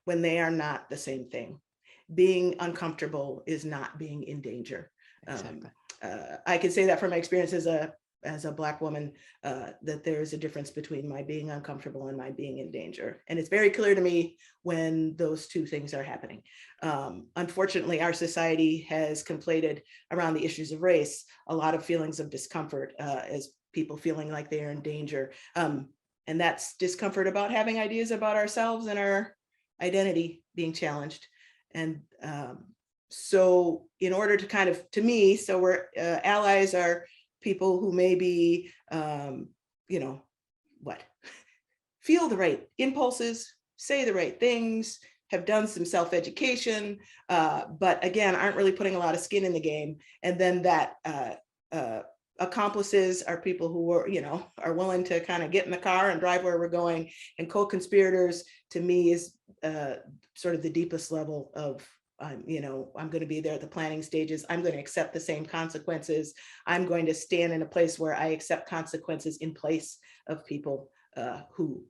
when they are not the same thing. Being uncomfortable is not being in danger. Exactly. I can say that from my experience as a Black woman, that there is a difference between my being uncomfortable and my being in danger. And it's very clear to me when those two things are happening. Unfortunately, our society has conflated around the issues of race a lot of feelings of discomfort as people feeling like they are in danger. And that's discomfort about having ideas about ourselves and our identity being challenged. And so in order to kind of, to me, so we're allies are people who maybe, you know, what, feel the right impulses, say the right things, have done some self-education, but again, aren't really putting a lot of skin in the game. And then that accomplices are people who are, you know, are willing to kind of get in the car and drive where we're going. And co-conspirators, to me, is sort of the deepest level of, you know, I'm going to be there at the planning stages. I'm going to accept the same consequences. I'm going to stand in a place where I accept consequences in place of people who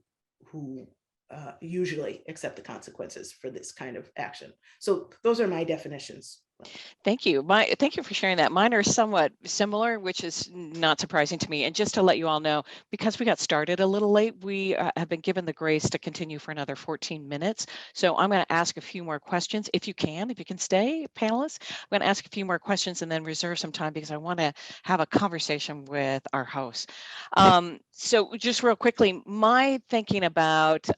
usually accept the consequences for this kind of action. So those are my definitions. Thank you. Thank you for sharing that. Mine are somewhat similar, which is not surprising to me. And just to let you all know, because we got started a little late, we have been given the grace to continue for another 14 minutes. So I'm going to ask a few more questions, if you can stay, panelists. I'm going to ask a few more questions and then reserve some time because I want to have a conversation with our hosts. So just real quickly, my thinking about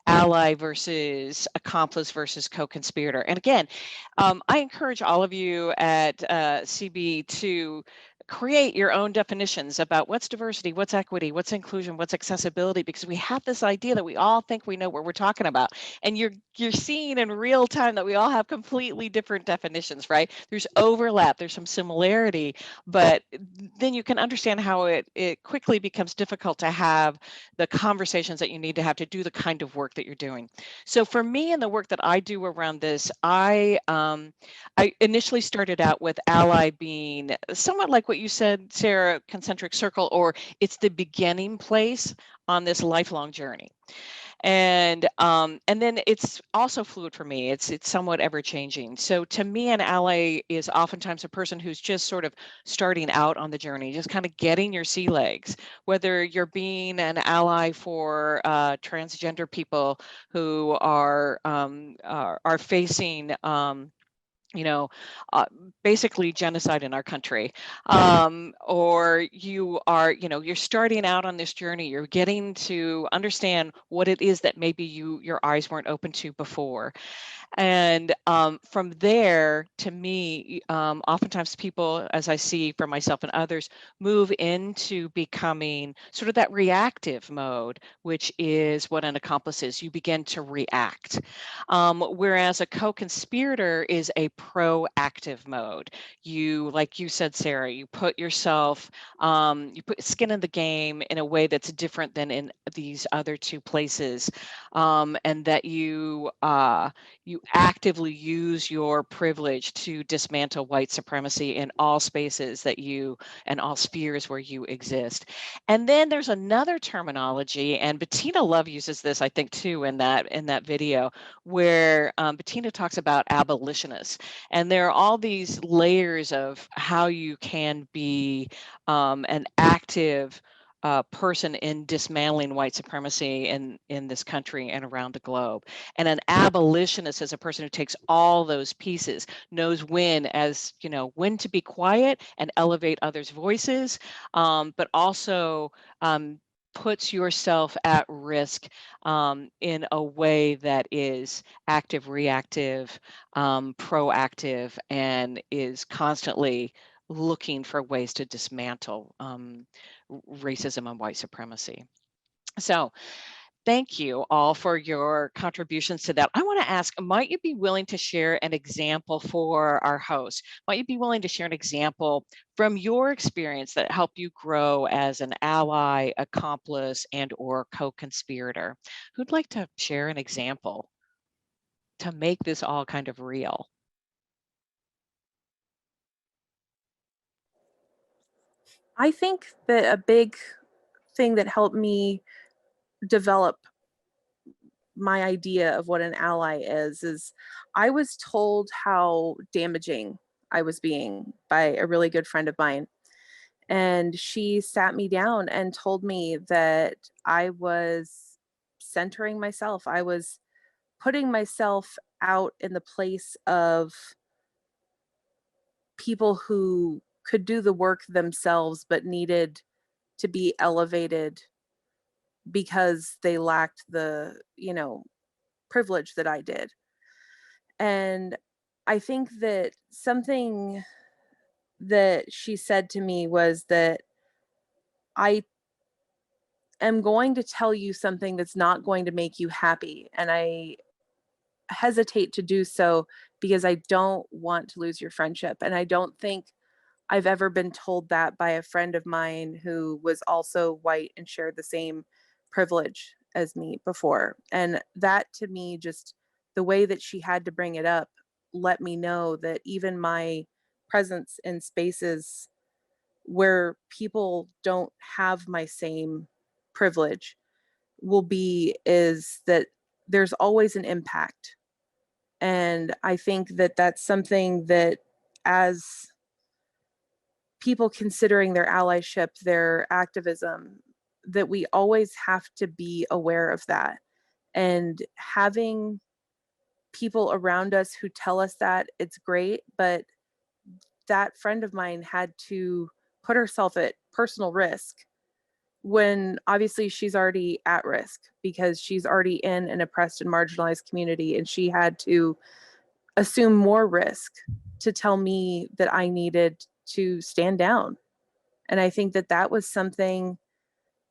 ally versus accomplice versus co-conspirator. And again, I encourage all of you at CB to create your own definitions about what's diversity, what's equity, what's inclusion, what's accessibility, because we have this idea that we all think we know what we're talking about. And you're seeing in real time that we all have completely different definitions, right? There's overlap, there's some similarity, but then you can understand how it quickly becomes difficult to have the conversations that you need to have to do the kind of work that you're doing. So for me and the work that I do around this, I initially started out with ally being somewhat like what you said, Sarah, concentric circle, or it's the beginning place on this lifelong journey. And then it's also fluid for me. It's somewhat ever changing. So to me, an ally is oftentimes a person who's just sort of starting out on the journey, just kind of getting your sea legs. Whether you're being an ally for transgender people who are facing you know, basically genocide in our country, or you are, you know, you're starting out on this journey, you're getting to understand what it is that maybe your eyes weren't open to before. And from there, to me, oftentimes people, as I see for myself and others, move into becoming sort of that reactive mode, which is what an accomplice is. You begin to react. Whereas a co-conspirator is a proactive mode. You, like you said, Sarah, you put yourself, you put skin in the game in a way that's different than in these other two places, and that you actively use your privilege to dismantle white supremacy in all spaces that you and all spheres where you exist. And then there's another terminology, and Bettina Love uses this, I think, too, in that video, where Bettina talks about abolitionists. And there are all these layers of how you can be an active person in dismantling white supremacy in this country and around the globe. And an abolitionist is a person who takes all those pieces, knows when, as you know, when to be quiet and elevate others' voices, but also puts yourself at risk in a way that is active, reactive, proactive, and is constantly looking for ways to dismantle racism and white supremacy. So thank you all for your contributions to that. I want to ask, might you be willing to share an example for our host? Might you be willing to share an example from your experience that helped you grow as an ally, accomplice, and or co-conspirator? Who'd like to share an example to make this all kind of real? I think that a big thing that helped me develop my idea of what an ally is I was told how damaging I was being by a really good friend of mine. And she sat me down and told me that I was centering myself. I was putting myself out in the place of people who could do the work themselves but needed to be elevated because they lacked the, privilege that I did. And I think that something that she said to me was that I am going to tell you something that's not going to make you happy. And I hesitate to do so because I don't want to lose your friendship. And I don't think I've ever been told that by a friend of mine who was also white and shared the same privilege as me before. And that, to me, just the way that she had to bring it up let me know that even my presence in spaces where people don't have my same privilege is that there's always an impact. And I think that that's something that, as people considering their allyship, their activism, that we always have to be aware of that. And having people around us who tell us that, it's great, but that friend of mine had to put herself at personal risk when obviously she's already at risk because she's already in an oppressed and marginalized community, and she had to assume more risk to tell me that I needed to stand down. And I think that that was something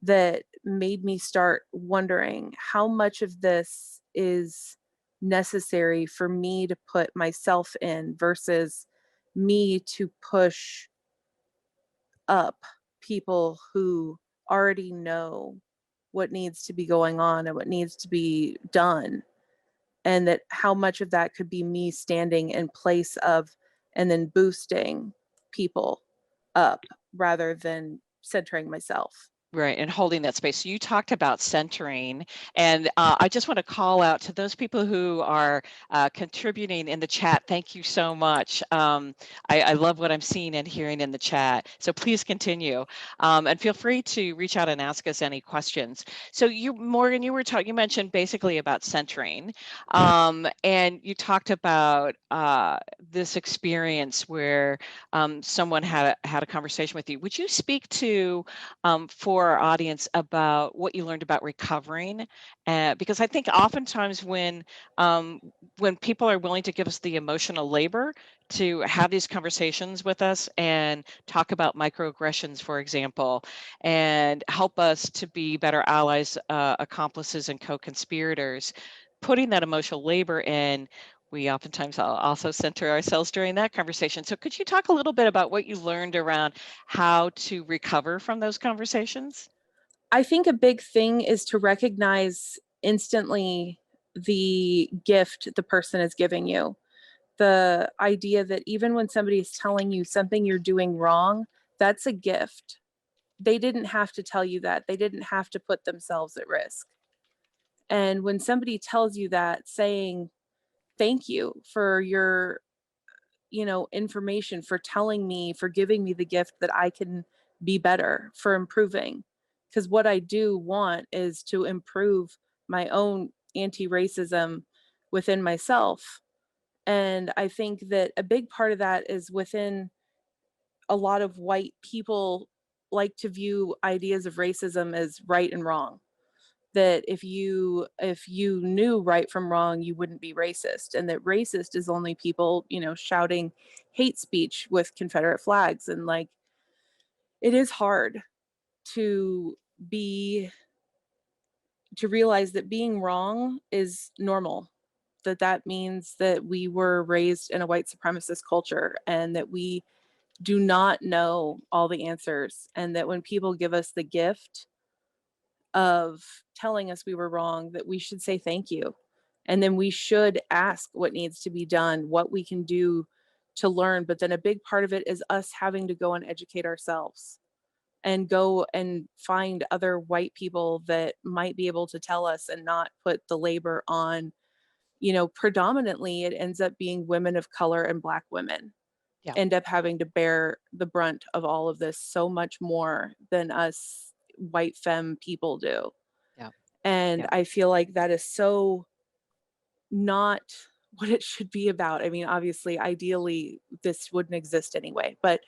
that made me start wondering how much of this is necessary for me to put myself in versus me to push up people who already know what needs to be going on and what needs to be done. And that how much of that could be me standing in place of and then boosting people up rather than centering myself. Right, and holding that space. So you talked about centering, and I just want to call out to those people who are contributing in the chat. Thank you so much. I love what I'm seeing and hearing in the chat. So please continue, and feel free to reach out and ask us any questions. So Morgan, you mentioned basically about centering, and you talked about this experience where someone had a conversation with you. Would you speak to for our audience about what you learned about recovering, because I think oftentimes when people are willing to give us the emotional labor to have these conversations with us and talk about microaggressions, for example, and help us to be better allies, accomplices, and co-conspirators, putting that emotional labor in, we oftentimes also center ourselves during that conversation. So could you talk a little bit about what you learned around how to recover from those conversations? I think a big thing is to recognize instantly the gift the person is giving you. The idea that even when somebody is telling you something you're doing wrong, that's a gift. They didn't have to tell you that. They didn't have to put themselves at risk. And when somebody tells you that, saying, thank you for your, information, for telling me, for giving me the gift that I can be better, for improving. Because what I do want is to improve my own anti-racism within myself. And I think that a big part of that is within a lot of white people like to view ideas of racism as right and wrong. That if you knew right from wrong, you wouldn't be racist, and that racist is only people, shouting hate speech with Confederate flags. And like, it is hard to realize that being wrong is normal, that means that we were raised in a white supremacist culture and that we do not know all the answers, and that when people give us the gift of telling us we were wrong, that we should say thank you. And then we should ask what needs to be done, what we can do to learn. But then a big part of it is us having to go and educate ourselves and go and find other white people that might be able to tell us and not put the labor on, predominantly it ends up being women of color and Black women end up having to bear the brunt of all of this so much more than us white femme people do. Yeah. And Yeah. I feel like that is so not what it should be about. I mean, obviously, ideally, this wouldn't exist anyway, but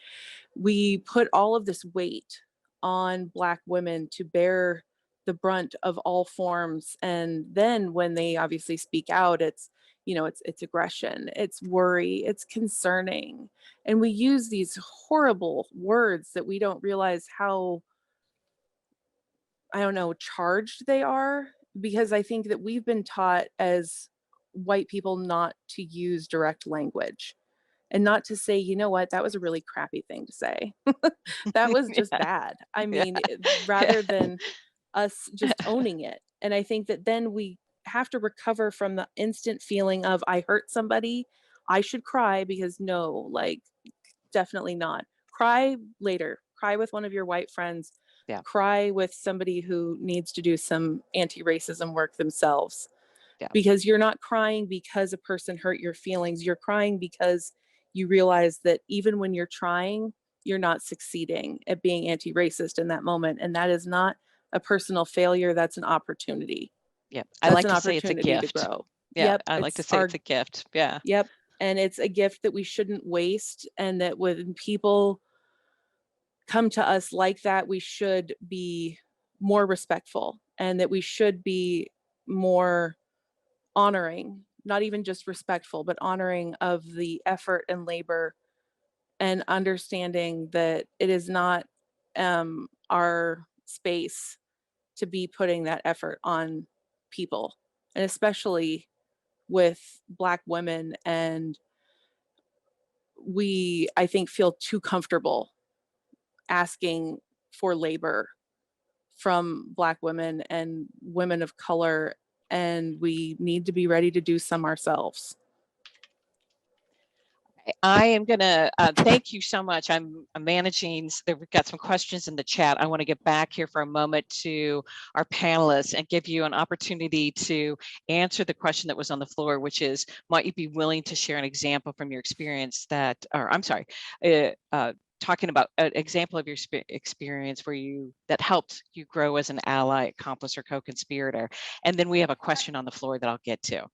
we put all of this weight on Black women to bear the brunt of all forms. And then when they obviously speak out, it's, it's aggression, it's worry, it's concerning. And we use these horrible words that we don't realize how, I don't know, charged they are, because I think that we've been taught as white people not to use direct language and not to say, you know what, that was a really crappy thing to say. That was just Yeah. bad. I Yeah. mean, rather than us just owning it. And I think that then we have to recover from the instant feeling of, I hurt somebody, I should cry, because no, like, definitely not. Cry later. Cry with one of your white friends. Yeah. Cry with somebody who needs to do some anti-racism work themselves. Yeah. Because you're not crying because a person hurt your feelings. You're crying because you realize that even when you're trying, you're not succeeding at being anti-racist in that moment. And that is not a personal failure. That's an opportunity. Yeah. I That's like an to say it's a opportunity to gift. grow. Yeah. Yep. I like to It's say our, it's a gift. Yeah. yep. And it's a gift that we shouldn't waste. And that when people come to us like that, we should be more respectful, and that we should be more honoring, not even just respectful, but honoring of the effort and labor, and understanding that it is not our space to be putting that effort on people, and especially with Black women. And we, I think, feel too comfortable asking for labor from Black women and women of color, and we need to be ready to do some ourselves. I am going to thank you so much. I'm managing, we've got some questions in the chat. I want to get back here for a moment to our panelists and give you an opportunity to answer the question that was on the floor, which is, might you be willing to share an example from your experience that, or I'm sorry, talking about an example of your experience where that helped you grow as an ally, accomplice, or co-conspirator. And then we have a question on the floor that I'll get to.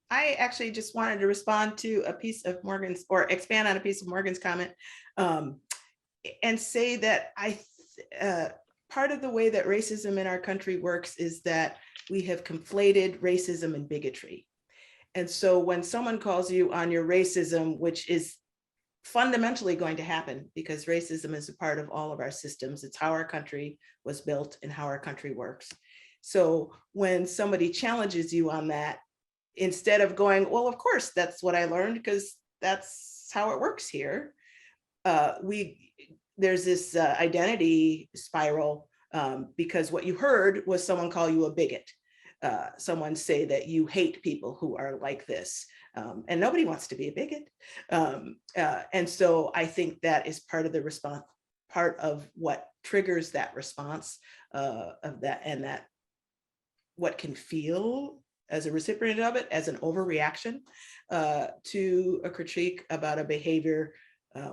I actually just wanted to respond to a piece of Morgan's, or expand on a piece of Morgan's comment, and say that part of the way that racism in our country works is that we have conflated racism and bigotry. And so when someone calls you on your racism, which is fundamentally going to happen because racism is a part of all of our systems, it's how our country was built and how our country works. So when somebody challenges you on that, instead of going, well, of course, that's what I learned because that's how it works here, there's this identity spiral, because what you heard was someone call you a bigot, someone say that you hate people who are like this, and nobody wants to be a bigot. And so I think that is part of the response, part of what triggers that response of that, and that what can feel as a recipient of it as an overreaction to a critique about a behavior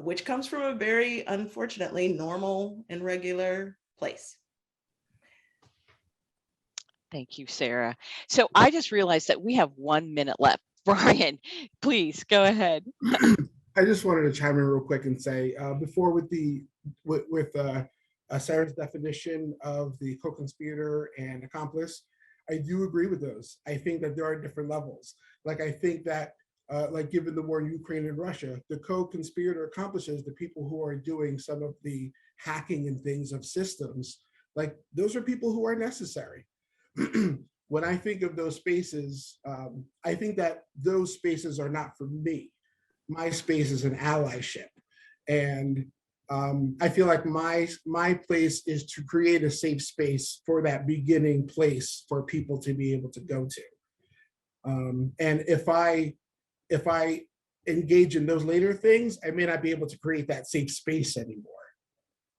which comes from a very, unfortunately, normal and regular place. Thank you, Sarah. So I just realized that we have 1 minute left. Brian, please go ahead. I just wanted to chime in real quick and say, before with Sarah's definition of the co-conspirator and accomplice, I do agree with those. I think that there are different levels. Like, I think that, like, given the war in Ukraine and Russia, the co-conspirator accomplishes the people who are doing some of the hacking and things of systems. Like, those are people who are necessary. When I think of those spaces, I think that those spaces are not for me. My space is an allyship. And I feel like my place is to create a safe space for that beginning place for people to be able to go to. And if I engage in those later things, I may not be able to create that safe space anymore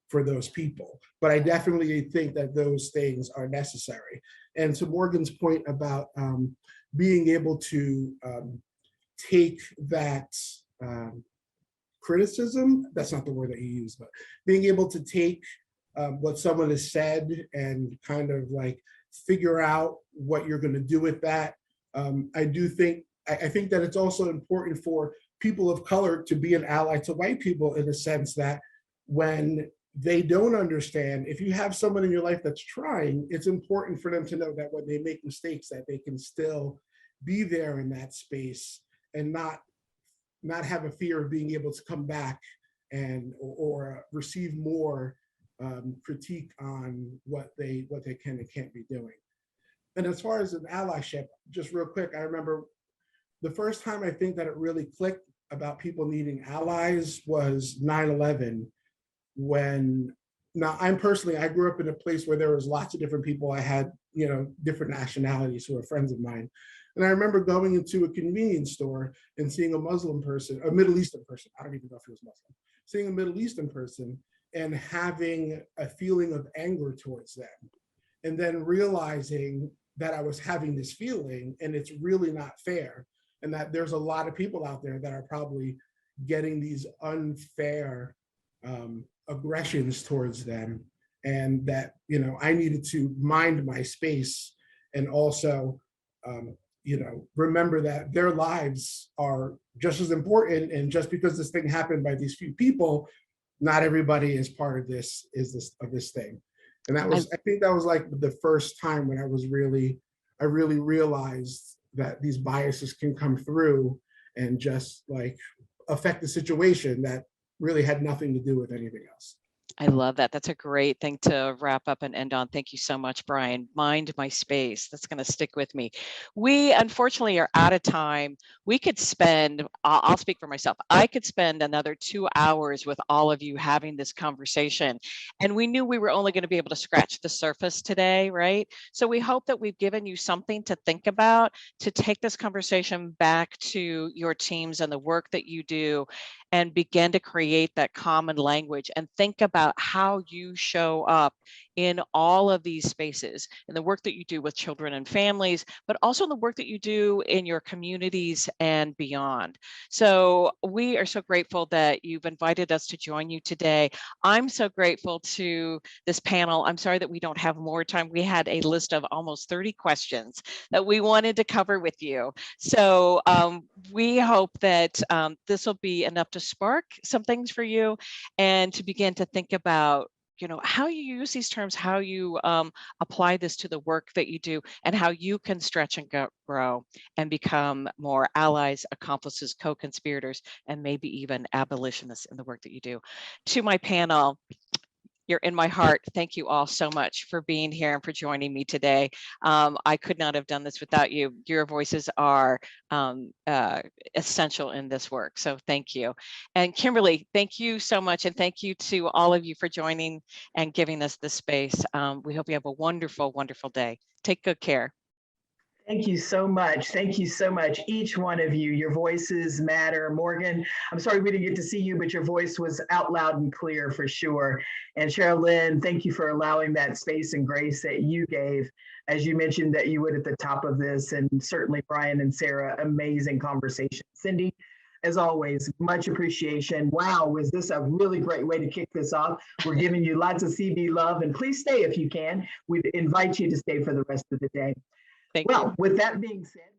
for those people. But I definitely think that those things are necessary. And to Morgan's point about being able to take that criticism, that's not the word that you use, but being able to take what someone has said and kind of like figure out what you're going to do with that. I think that it's also important for people of color to be an ally to white people, in the sense that when they don't understand. If you have someone in your life that's trying, it's important for them to know that when they make mistakes, that they can still be there in that space and not have a fear of being able to come back and or receive more critique on what they can and can't be doing. And as far as an allyship, just real quick, I remember the first time I think that it really clicked about people needing allies was 9/11. When now I grew up in a place where there was lots of different people. I had, different nationalities who were friends of mine. And I remember going into a convenience store and seeing a Muslim person, a Middle Eastern person, I don't even know if he was Muslim, seeing a Middle Eastern person and having a feeling of anger towards them. And then realizing that I was having this feeling and it's really not fair. And that there's a lot of people out there that are probably getting these unfair aggressions towards them, and that I needed to mind my space and also remember that their lives are just as important, and just because this thing happened by these few people, not everybody is part of this thing. And I think that was like the first time when I really realized that these biases can come through and just like affect the situation that really had nothing to do with anything else. I love that. That's a great thing to wrap up and end on. Thank you so much, Brian. Mind my space. That's going to stick with me. We unfortunately are out of time. We could spend, I'll speak for myself, I could spend another 2 hours with all of you having this conversation. And we knew we were only going to be able to scratch the surface today, right? So we hope that we've given you something to think about, to take this conversation back to your teams and the work that you do, and begin to create that common language and think about how you show up in all of these spaces, in the work that you do with children and families, but also in the work that you do in your communities and beyond. So we are so grateful that you've invited us to join you today. I'm so grateful to this panel. I'm sorry that we don't have more time. We had a list of almost 30 questions that we wanted to cover with you. So we hope that this will be enough to spark some things for you and to begin to think about how you use these terms, how you apply this to the work that you do, and how you can stretch and grow and become more allies, accomplices, co-conspirators, and maybe even abolitionists in the work that you do. To my panel, you're in my heart. Thank you all so much for being here and for joining me today. I could not have done this without you. Your voices are essential in this work. So thank you. And Kimberly, thank you so much. And thank you to all of you for joining and giving us this space. We hope you have a wonderful, wonderful day. Take good care. Thank you so much. Thank you so much, each one of you. Your voices matter. Morgan, I'm sorry we didn't get to see you, but your voice was out loud and clear for sure. And Cheryl Lynn, thank you for allowing that space and grace that you gave, as you mentioned that you would at the top of this. And certainly Brian and Sarah, amazing conversation. Cindy, as always, much appreciation. Wow, was this a really great way to kick this off? We're giving you lots of CB love, and please stay if you can. We invite you to stay for the rest of the day. Thank you. Well, with that being said.